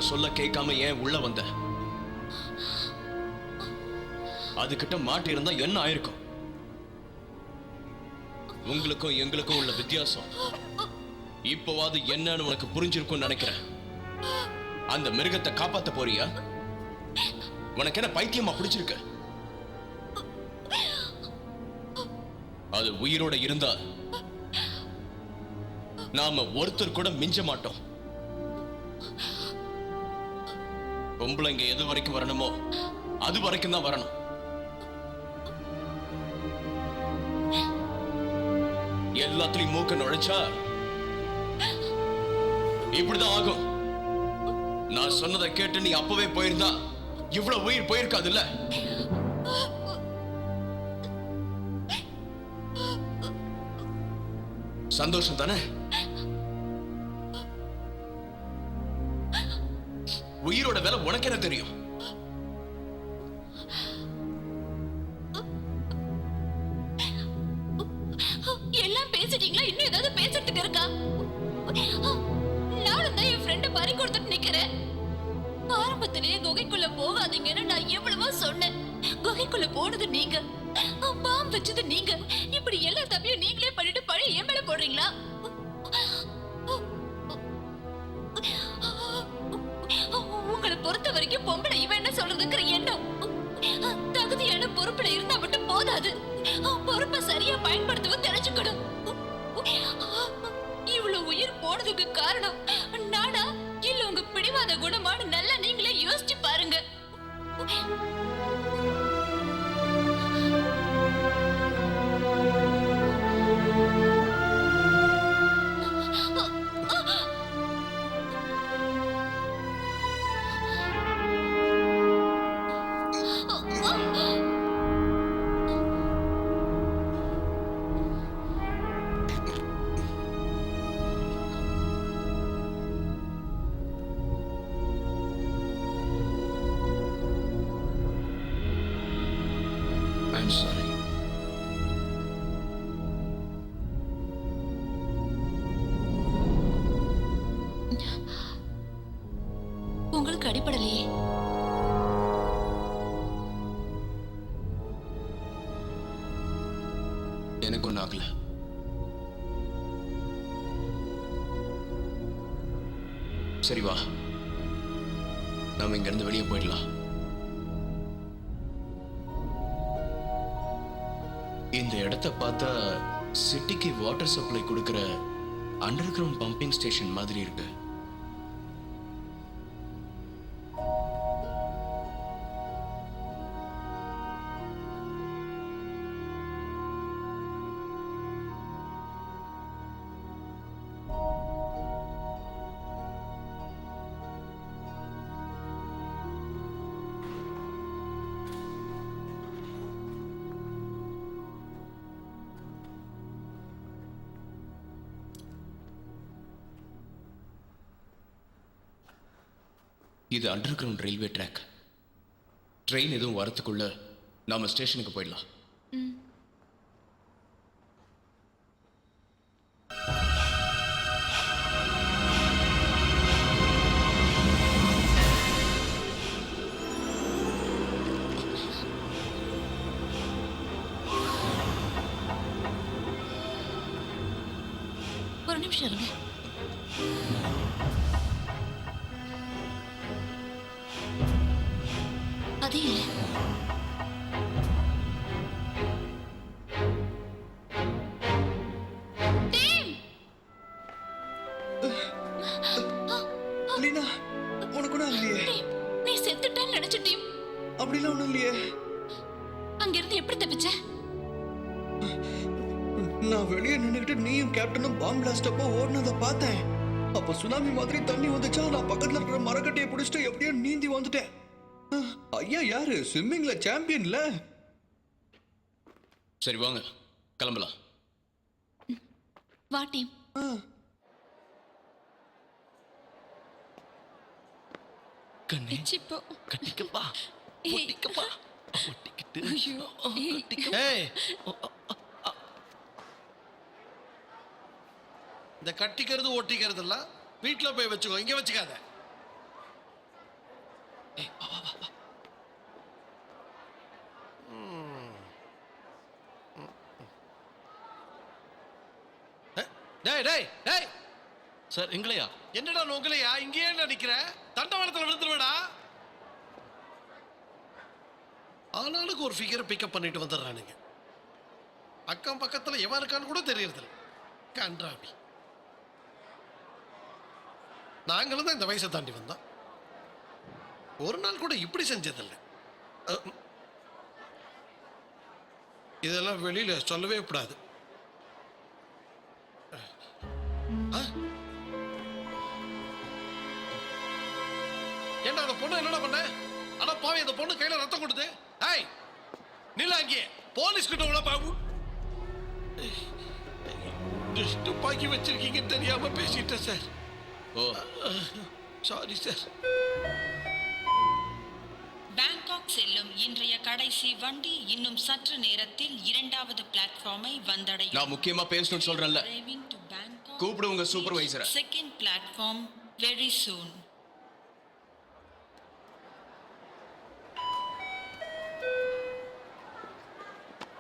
சொல்ல கேட்காம ஏன் உள்ள வந்த? அதுகிட்ட மாட்டி இருந்தா என்ன ஆயிருக்கும்? உங்களுக்கும் எங்களுக்கும் உள்ள வித்தியாசம் இப்போவாது என்னன்னு உனக்கு புரிஞ்சிருக்கும்னு நினைக்கிறேன். அந்த மிருகத்தை காப்பாத்த போறியா? உனக்கு என்ன பைத்தியமா பிடிச்சிருக்கு? அது உயிரோட இருந்தா நாம ஒருத்தர் கூட மிஞ்ச மாட்டோம். பொம்பளைங்க எது வரைக்கும் வரணுமோ அது வரைக்கும் தான் வரணும். எல்லாத்துலயும் மூக்க நுழைச்சா இப்படிதான் ஆகும். நான் சொன்னதை கேட்டு நீ அப்பவே போயிருந்தா இவ்வளவு உயிர் போயிருக்காதுல்ல? சந்தோஷம் தானே? உயிரோட வேலை உனக்கு என்ன தெரியும்? எல்லாம் பேசிட்டீங்களா? இன்னும் ஏதாவது பேசுறதுக்கு இருக்கா? நானும் தான் என் ஃப்ரெண்ட பறி கொடுத்துட்டு நிக்கிறேன். ஆரம்பத்திலேயே குகைக்குள்ள போகாதீங்கன்னு நான் எவ்வளவோ சொன்னேன். குகைக்குள்ள போனது நீங்க, பாம்பு வச்சது நீங்க. இப்படி எல்லா தப்பையும் நீங்களே பண்ணிட்டு பழைய என் மேல போடுறீங்களா? உங்களை பொறுத்த வரைக்கும் பொம்பளை இவன் என்ன சொல்றதுங்கிற எண்ணம் தகுதியான பொறுப்புல இருந்தா மட்டும் போதாது. பொறுப்பை சரியா பயன்படுத்தவும் தெரிஞ்சுக்கணும். இவ்வளவு உயிர் போனதுக்கு காரணம் நானா இல்ல உங்க பிடிவாத குணமான நல்லா நீங்களே யோசிச்சு பாருங்க. I'm sorry. உங்களுக்கு அடிப்படலையே. எனக்கு ஒன்றும் ஆகல. சரி வா, நாம இங்க இருந்து வெளியே போயிடலாம். இந்த இடத்தை பார்த்தா சிட்டிக்கு வாட்டர் சப்ளை கொடுக்கிற அண்டர் கிரவுண்ட் பம்பிங் ஸ்டேஷன் மாதிரி இருக்கு. இது underground railway track. Train எதுவும் வரத்துக்குள்ள நாம ஸ்டேஷனுக்கு போயிடலாம். ஒரு நிமிஷம் இருங்க. அதே இல்லை. லீனா, உனக்கு ஒண்ணும் இல்லையே? நீ செத்துட்டேன்னு நினைச்ச டீம். அப்படிலாம் ஒண்ணும் இல்லையே. அங்கிருந்து எப்படி தப்பிச்ச? நான் வெளியே நின்னுக்கிட்டு நீயும் கேப்டனும் பாம்பு பிளாஸ்ட் அப்போ ஓடுனதை பார்த்தேன். அப்போ சுனாமி மாதிரி தண்ணி வந்துச்சா, நான் பக்கத்துல இருக்கிற மரக்கட்டையை பிடிச்சிட்டு எப்படியோ நீந்தி வந்துட்டேன். ஐயா யாரு ஸ்விம்மிங்ல சாம்பியன்ல? சரி வாங்க கிளம்பலாம். வா டீம். கண்ணே சிப்போ கட்டிக்கப்பா ஒட்டிக்கப்பா ஒட்டிக்கிட்டு ஏய், இந்த கட்டிக்கிறது ஒட்டிக்கிறது எல்லாம் வீட்டுல போய் வச்சுக்கோ, இங்க வச்சுக்காத. டேய் டேய் டேய் சார் எங்களையா? என்னடா நோங்கலையா இங்கேயே நிக்கிற? தண்டவாளத்துல விழுந்துருவேடா. ஆளாளுக்கு ஒரு ஃபிகரை பிக்கப் பண்ணிட்டு வந்துடுறானுங்க. அக்கம் பக்கத்துல எவன் இருக்கான்னு கூட தெரியறதில்ல. கன்றாவி. நாங்களும் தான் இந்த வயசை தாண்டி வந்தோம். ஒரு நாள் கூட இப்படி செஞ்சதில்லை. இதெல்லாம் வெளியில சொல்லவே கூடாது. ஏண்டா அந்த பொண்ணு என்னடா பண்ண? ஆனா பாவி அந்த பொண்ணு கையில ரத்தம் கொடுத்து. ஏய் நில்ல அங்கே. போலீஸ் கிட்ட உள்ள பாபு. துப்பாக்கி வச்சிருக்கீங்கன்னு தெரியாம பேசிட்டேன் சார். ஓ சாரி சார். பேங்காக் செல்லும் இன்றைய கடைசி வண்டி இன்னும் சற்று நேரத்தில் 2வது பிளாட்ஃபார்மை வந்தடையும். நான் முக்கியமா பேசணும்னு சொல்றேன்ல. கூப்பிடு உங்க சூப்பர்வைசரை. Second platform very soon.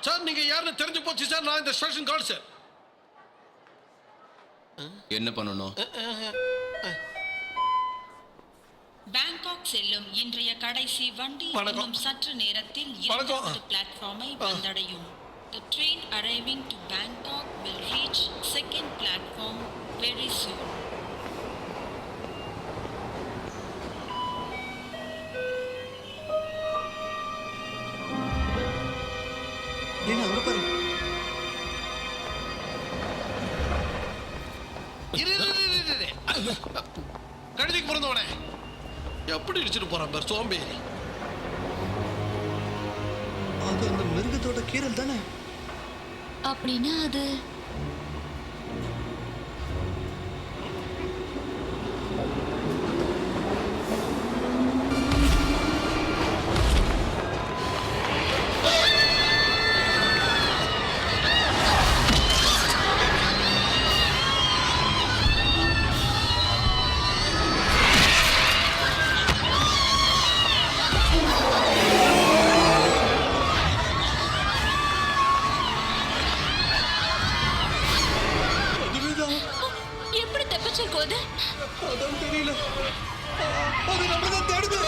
Sir நீங்க யாருன்னு தெரிஞ்சு போச்சு சார். நான் இந்த ஸ்டேஷன் கார்டு சார். என்ன பண்ணணும்? பேங்காக் செல்லும் இன்றைய கடைசி வண்டி இன்னும் சற்று நேரத்தில் 2வது பிளாட்ஃபார்மை வந்தடையும். The train arriving to Bangkok will reach second platform very soon. என்ன அங்க பாரு. கழுதிக்கு பிறந்தவனே எப்படி இடிச்சிட்டு போறான் பார் சோம்பேறி. அது அந்த மிருகத்தோட கீரல் தானே? அப்படின்னா அது எப்படி தப்பிச்சிருக்கோம் அது? அதான் தெரியல. அது நம்ம தான் தேடுது.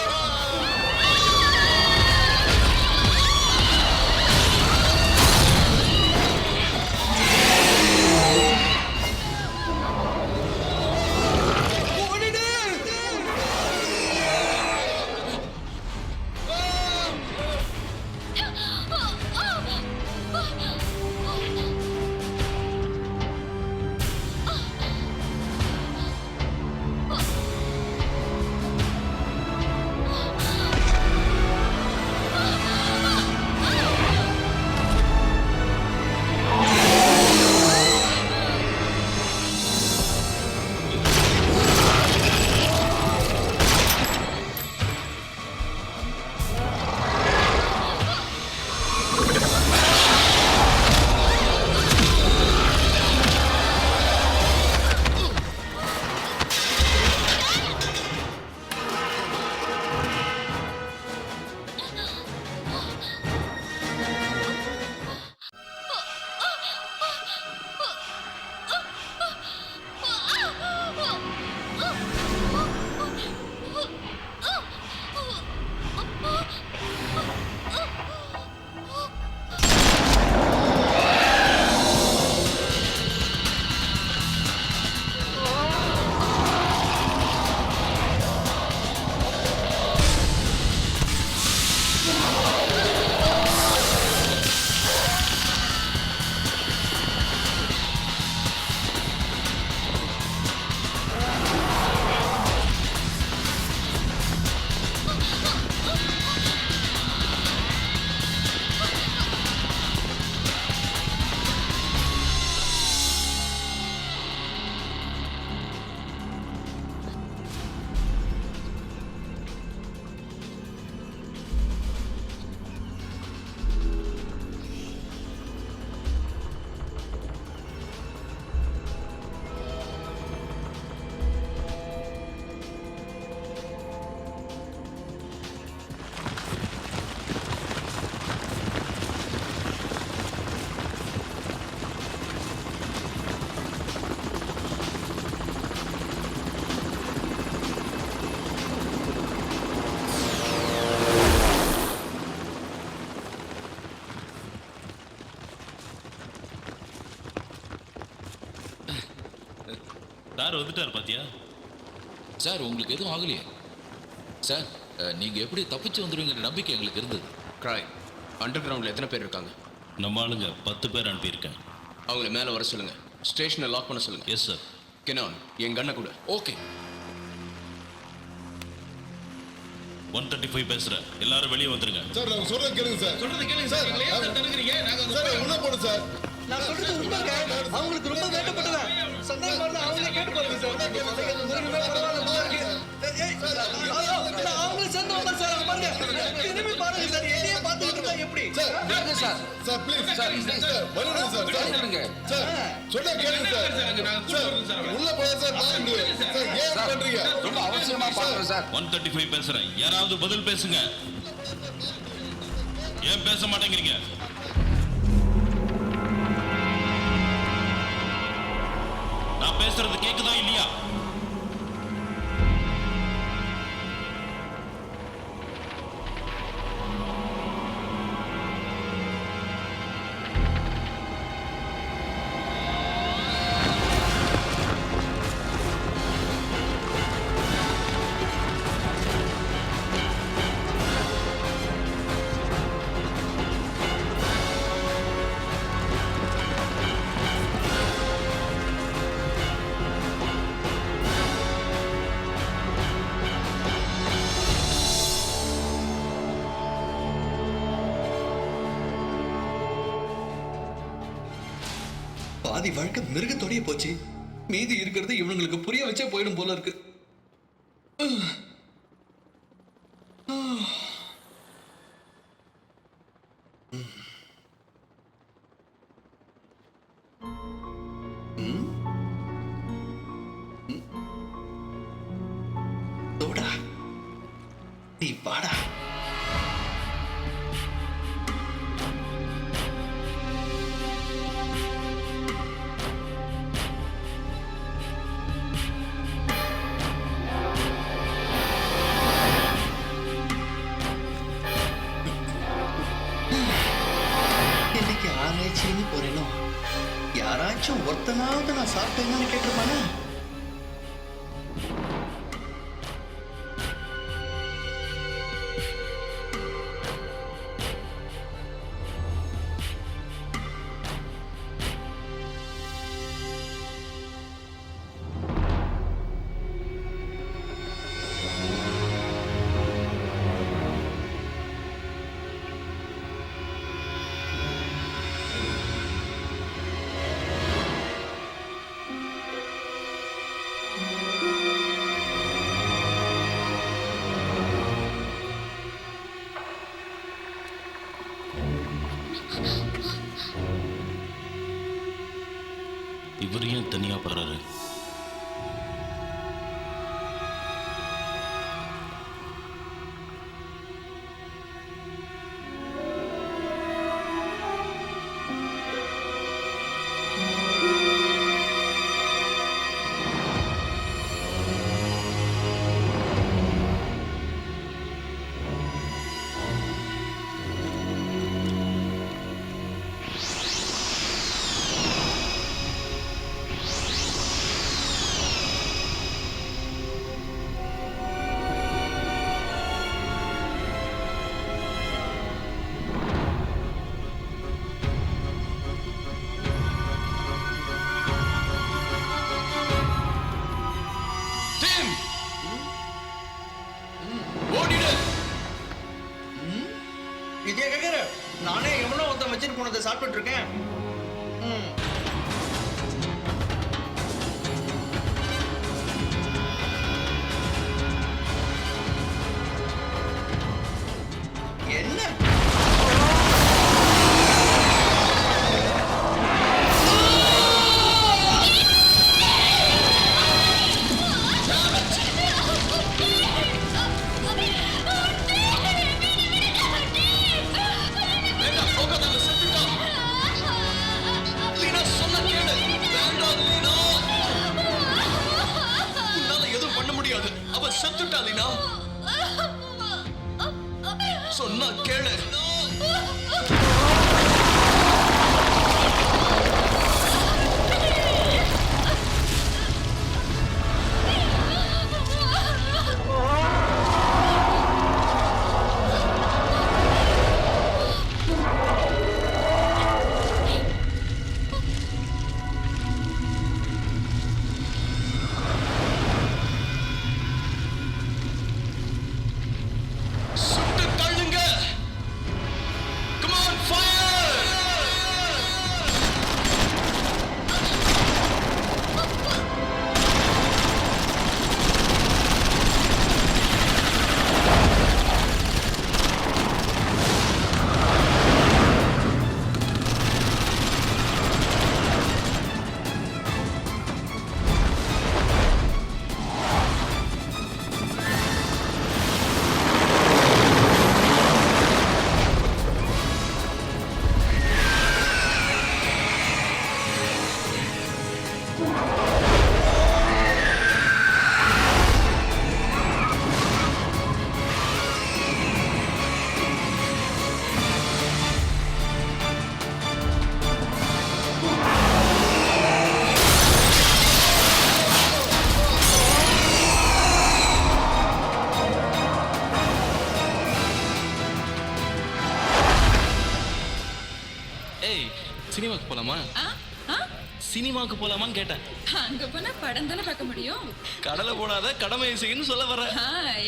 சார் வந்துட்டார் பாத்தியா? சார் உங்களுக்கு எதுவும் ஆகலையே சார்? நீங்க எப்படி தப்பிச்சு வந்துருவீங்கிற நம்பிக்கை எங்களுக்கு இருந்தது. கிராய், அண்டர் கிரவுண்டில் எத்தனை பேர் இருக்காங்க? நம்ம ஆளுங்க 10 பேர் அனுப்பியிருக்கேன். அவங்கள மேலே வர சொல்லுங்க. ஸ்டேஷனை லாக் பண்ண சொல்லுங்க. Yes sir. கெனான், என் கண்ணை கூட. ஓகே. 135 பேசுறேன். எல்லாரும் வெளியே வந்துருங்க. சார் நான் சொல்றேன் கேளுங்க சார். சொல்றது கேளுங்க சார். எங்களை ஏன் தடுக்கிறீங்க? நாங்க சார் உள்ள போடு சார். நான் சொல்றது உண்மைங்க. அவங்களுக்கு ரொம்ப வேண்டப்பட்டதா சந்தேகமா இருந்தா அவங்களே கேட்டு பாருங்க சார். பரவாயில்ல நல்லா இருக்கு. அவங்களும் சேர்ந்து வந்தா சார். அவங்க பாருங்க திரும்பி பாருங்க சார். என்னையே பார்த்துக்கிட்டு இருந்தா எப்படி sir sir? Sir please sir வருங்க சார். சார் சொன்னா கேளுங்க சார். சார் உள்ள போய் சார் பாருங்க. சார் ஏன் பண்றீங்க? ரொம்ப அவசியமா பாக்குறேன் சார். 135 பேசுறேன். யாராவது பதில் பேசுங்க. ஏன் பேச மாட்டேங்கிறீங்க? நான் பேசுறது கேக்குதா இல்லையா? பாதி வாழ்க்கை மிருகத்தோடயே போச்சு. மீதி இருக்கிறது இவனுங்களுக்கு புரிய வச்சே போயிடும் போல இருக்கு. தோடா நீ வாடா. இன்னைக்கு ஆராய்ச்சின்னு போறேனோ யாராச்சும் ஒருத்தனாவது நான் சாப்பிட்டேன்னு கேட்டிருப்பானா? இவர் ஏன் தனியா போறாரு? இதே கேக்குற நானே எவனோ ஒருத்தன் வச்சுட்டு போனதை சாப்பிட்டு இருக்கேன். என்ன சொன்னா கேளு. ஏய் சினிமாக்கு போலாமா? சினிமாக்கு போலாமான்னு கேட்டேன். அங்க போனா படம் தானே பார்க்க முடியும். கடலை போடாத கடமை செய்யன்னு சொல்ல வர.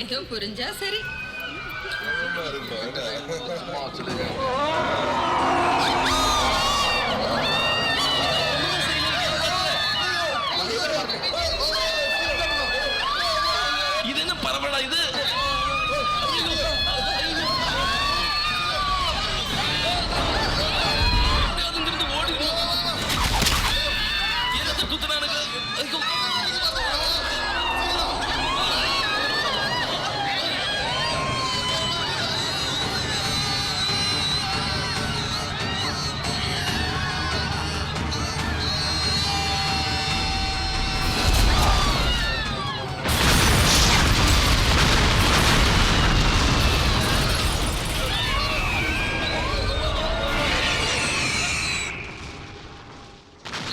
ஏதோ புரிஞ்சா சரி. இது என்ன பரவாயில்ல இது?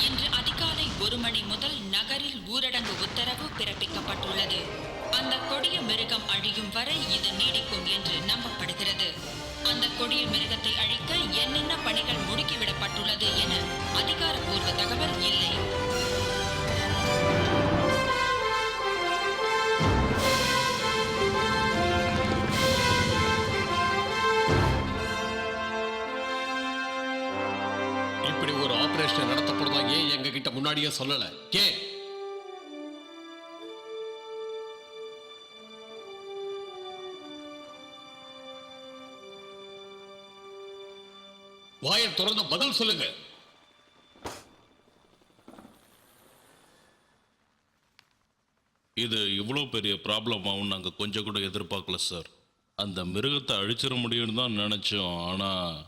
இன்று அதிகாலை 1 மணி முதல் நகரில் ஊரடங்கு உத்தரவு பிறப்பிக்கப்பட்டுள்ளது. அந்த கொடிய மிருகம் அழியும் வரை இது நீடிக்கும் என்று நம்பப்படுகிறது. அந்த கொடிய மிருகத்தை அழிக்க என்னென்ன பணிகள் முடுக்கிவிடப்பட்டுள்ளது என அதிகாரப்பூர்வ தகவல் இல்லை. இப்படி ஒரு ஆபரேஷன் நடத்தப்படுறதா ஏன் எங்க கிட்ட முன்னாடியே சொல்லல? ஏன்? வாயை திறந்து பதில் சொல்லுங்க. இது இவ்வளோ பெரிய ப்ராப்ளம் ஆகும் நாங்கள் கொஞ்சம் கூட எதிர்பார்க்கல சார். அந்த மிருகத்தை அழிச்சிட முடியும்னு தான் நினச்சோம். ஆனால்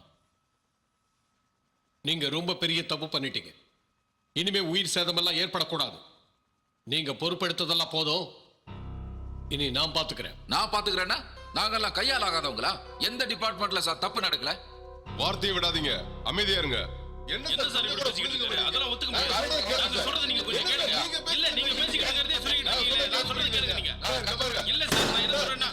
நீங்க ரொம்ப பெரிய தப்பு பண்ணிட்டீங்க. இனிமே உயிர் சேதமெல்லாம் ஏற்படக்கூடாது. நீங்க பொறுப்பெடுத்ததெல்லாம் போதும். இனி நான் பாத்துக்கிறேன். நான் பாத்துக்கிறேன்னா நாங்கெல்லாம் கையால் ஆகாதவங்களா? எந்த டிபார்ட்மெண்ட்ல சார் தப்பு நடக்கல? வார்த்தையை விடாதீங்க, அமைதியா இருங்க. என்ன சார் இப்படி பேசிக்கிட்டு இருக்கீங்க? அதெல்லாம் ஒத்துக்க முடியாது. நான் சொல்றது நீங்க கொஞ்சம் கேளுங்க. இல்ல நீங்க பேசிக்கிட்டு இருக்கிறதே சொல்லிக்கிட்டு இருக்கீங்க. நான் சொல்றது கேளுங்க நீங்க. இல்ல சார் நான் என்ன சொல்றேன்னா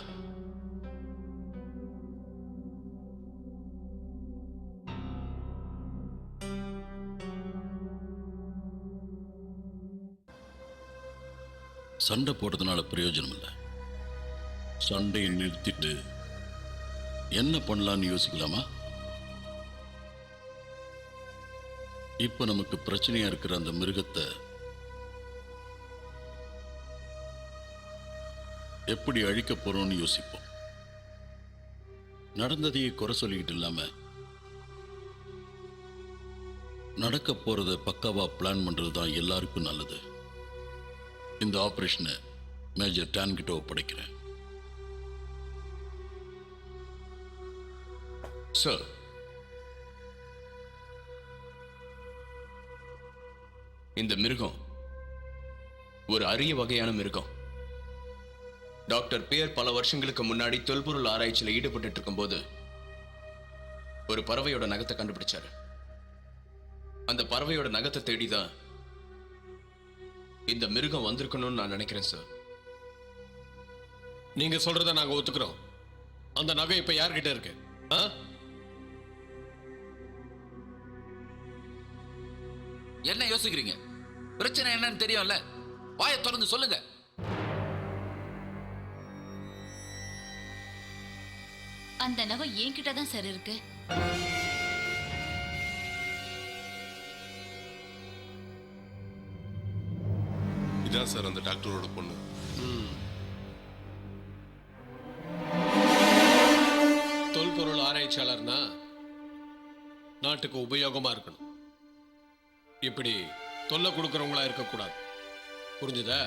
சண்டை போடுறதுனால பிரயோஜனம் இல்லை. சண்டையை நிறுத்திட்டு என்ன பண்ணலான்னு யோசிக்கலாமா? இப்ப நமக்கு பிரச்சனையா இருக்கிற அந்த மிருகத்தை எப்படி அழிக்க போறோம்னு யோசிப்போம். நடந்ததையே குறை சொல்லிக்கிட்டு இல்லாம நடக்க போறதை பக்காவா பிளான் பண்றது தான் எல்லாருக்கும் நல்லது. இந்த ஆபரேஷனை மேஜர் டான் கிட்ட ஒப்படைக்கிறேன். சார், இந்த மிருகம் ஒரு அரிய வகையான மிருகம். டாக்டர் பேர் பல வருஷங்களுக்கு முன்னாடி தொல்பொருள் ஆராய்ச்சியில் ஈடுபட்டு இருக்கும்போது ஒரு பறவையோட நகத்தை கண்டுபிடிச்சாரு. அந்த பறவையோட நகத்தை தேடிதான் இந்த மிருகம் வந்திருக்கணும்னு நான் நினைக்கிறேன் சார். நீங்க சொல்றத நாங்க ஒத்துக்கிறோம். அந்த நகை இப்ப யார்கிட்ட இருக்கு? என்ன யோசிக்கிறீங்க? பிரச்சனை என்னன்னு தெரியும்ல, வாயை திறந்து சொல்லுங்க. அந்த நகை என்கிட்ட தான் சார் இருக்கு. இதான் சார் அந்த டாக்டரோட பொண்ணு. தொல்பொருள் ஆராய்ச்சியாளர்னா நாட்டுக்கு உபயோகமா இருக்கணும். இப்படி தொல்லை கொடுக்கறவங்களா இருக்கக்கூடாது. புரிஞ்சுதா?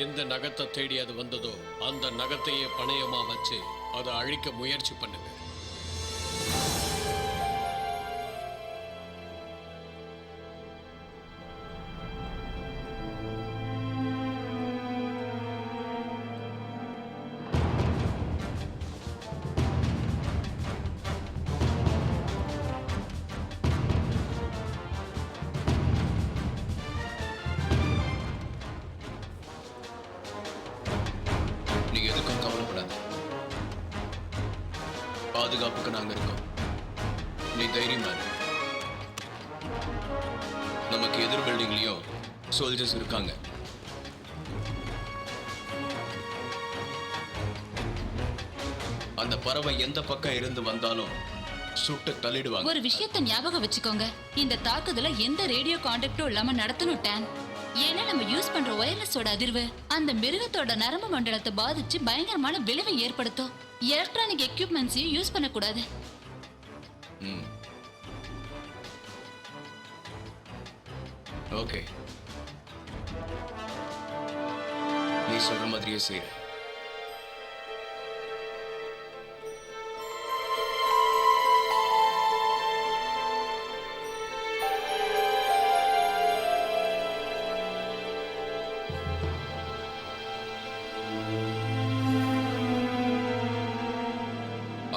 எந்த நகத்தை தேடி அது வந்ததோ அந்த நகத்தையே பணயமா வச்சு அதை அழிக்க முயற்சி பண்ணுங்க. பாதுகாப்புக்கு நாங்க இருக்கோம். நீ தைரியமா இரு. நமக்கு எதிர் பில்டிங்லயும் சோல்ஜர்ஸ் இருக்காங்க. அந்த பறவை எந்த பக்கம் இருந்து வந்தாலும் சுட்டு தள்ளிடுவாங்க. ஒரு விஷயத்தை ஞாபகம் வச்சுக்கோங்க, இந்த தாக்குதல எந்த ரேடியோ கான்டாக்டும் இல்லாம நடத்தணும் டான். ஏன்னா நம்ம யூஸ் பண்ற ஒயர்லெஸோட அதிர்வு அந்த மிருகத்தோட நரம்பு மண்டலத்தை பாதிச்சு பயங்கரமான விளைவை ஏற்படுத்தும். எலக்ட்ரானிக் எக்யூப்மெண்ட்ஸையும் யூஸ் பண்ணக்கூடாது. ஓகே, நீ சொல்ற மாதிரியே செய்ய.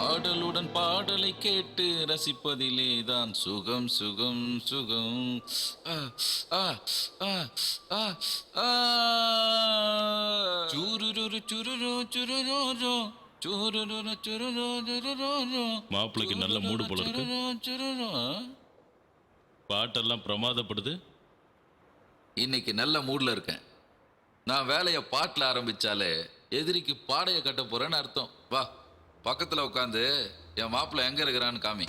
ஆடலுடன் பாடலை கேட்டு ரசிப்பதிலே தான் சுகம் சுகம் சுகம். ஆ, ஆ, ஆ, ஆ, ஆ. சுருருரு சுருரு சுருரு சுருரு சுருரு சுருரு. மாப்பிள்ளைக்கு நல்ல மூடு போல இருக்கு. சுருரு. பாட்டெல்லாம் பிரமாதப்படுது. இன்னைக்கு நல்ல மூட்ல இருக்கேன். நான் வேலையை பாட்டில் ஆரம்பிச்சாலே எதிரிக்கு பாடையை கட்ட போறேன்னு அர்த்தம். வா, பக்கத்துல உட்காந்து என் மாப்பிள்ள எங்க இருக்கிறான்னு காமி.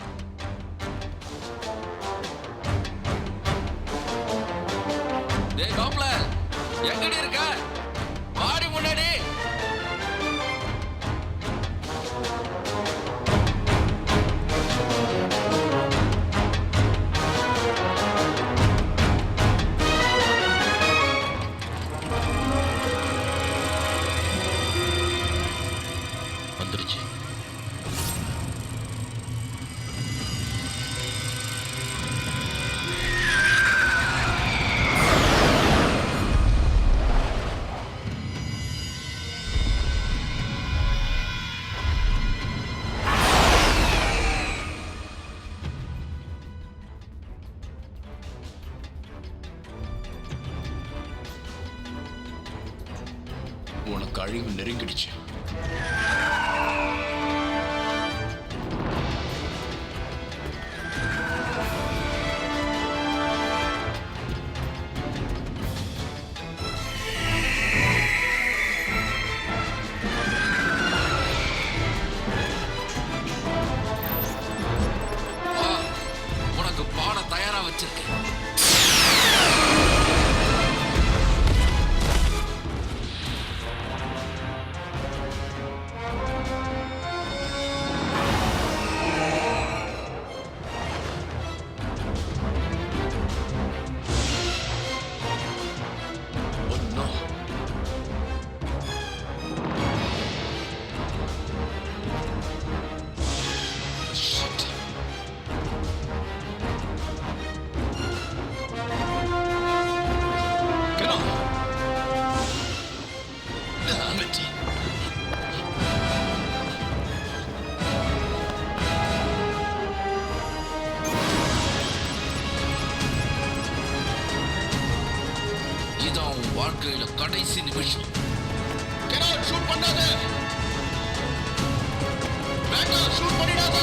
டேய் மாப்பிள்ள, எங்கடி இருக்க? வாடி முன்னாடி. வந்துருச்சு. உனக்கு அழிவு நெருங்கிடுச்சு. உனக்கு பாட தயாரா வச்சிருக்கேன். இதான் உன் வாழ்க்கையில கடைசி நிமிஷம். ஷூட் பண்ணாத, வேண்டாம், ஷூட் பண்ணிடாத.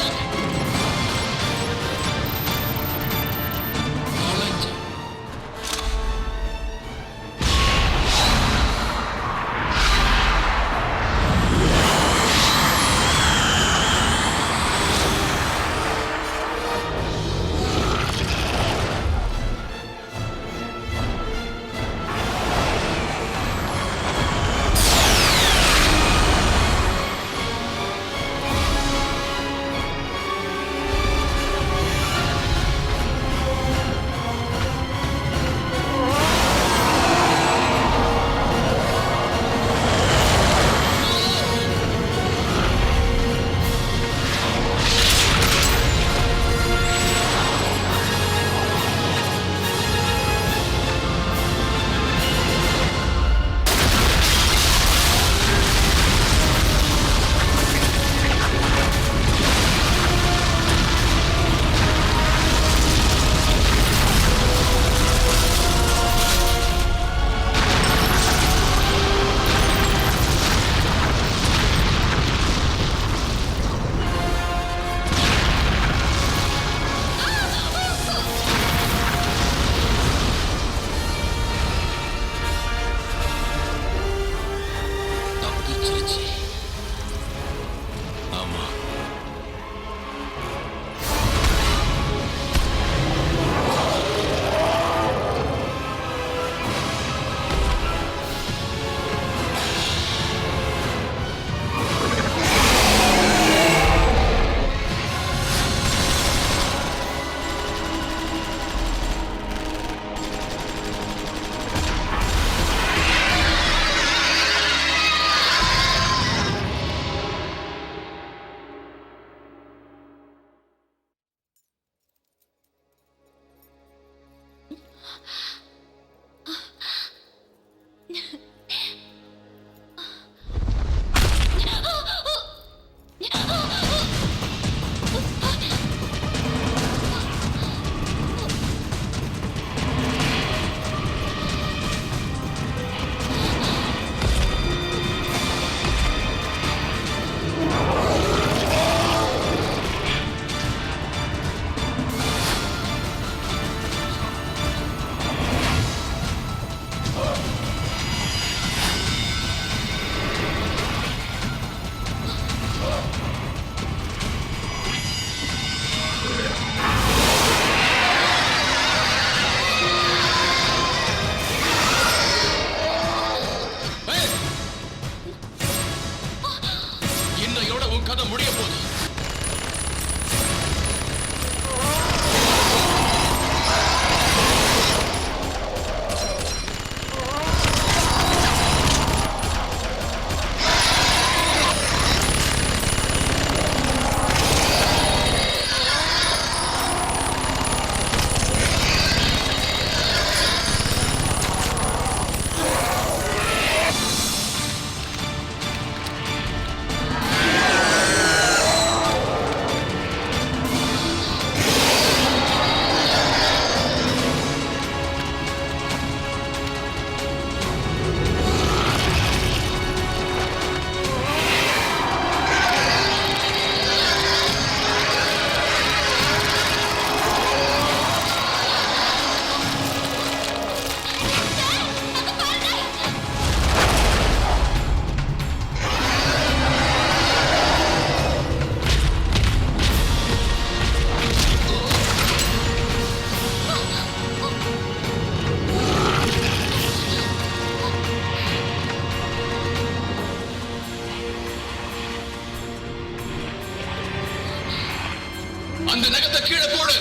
அந்த நகத்தை கீழே போடு.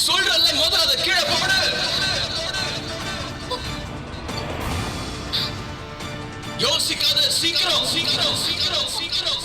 சொல்றல்ல, முதல்ல அதை கீழே போடு. யோசிக்காத, சீக்கிரம் சீக்கிரம் சீக்கிரம் சீக்கிரம்.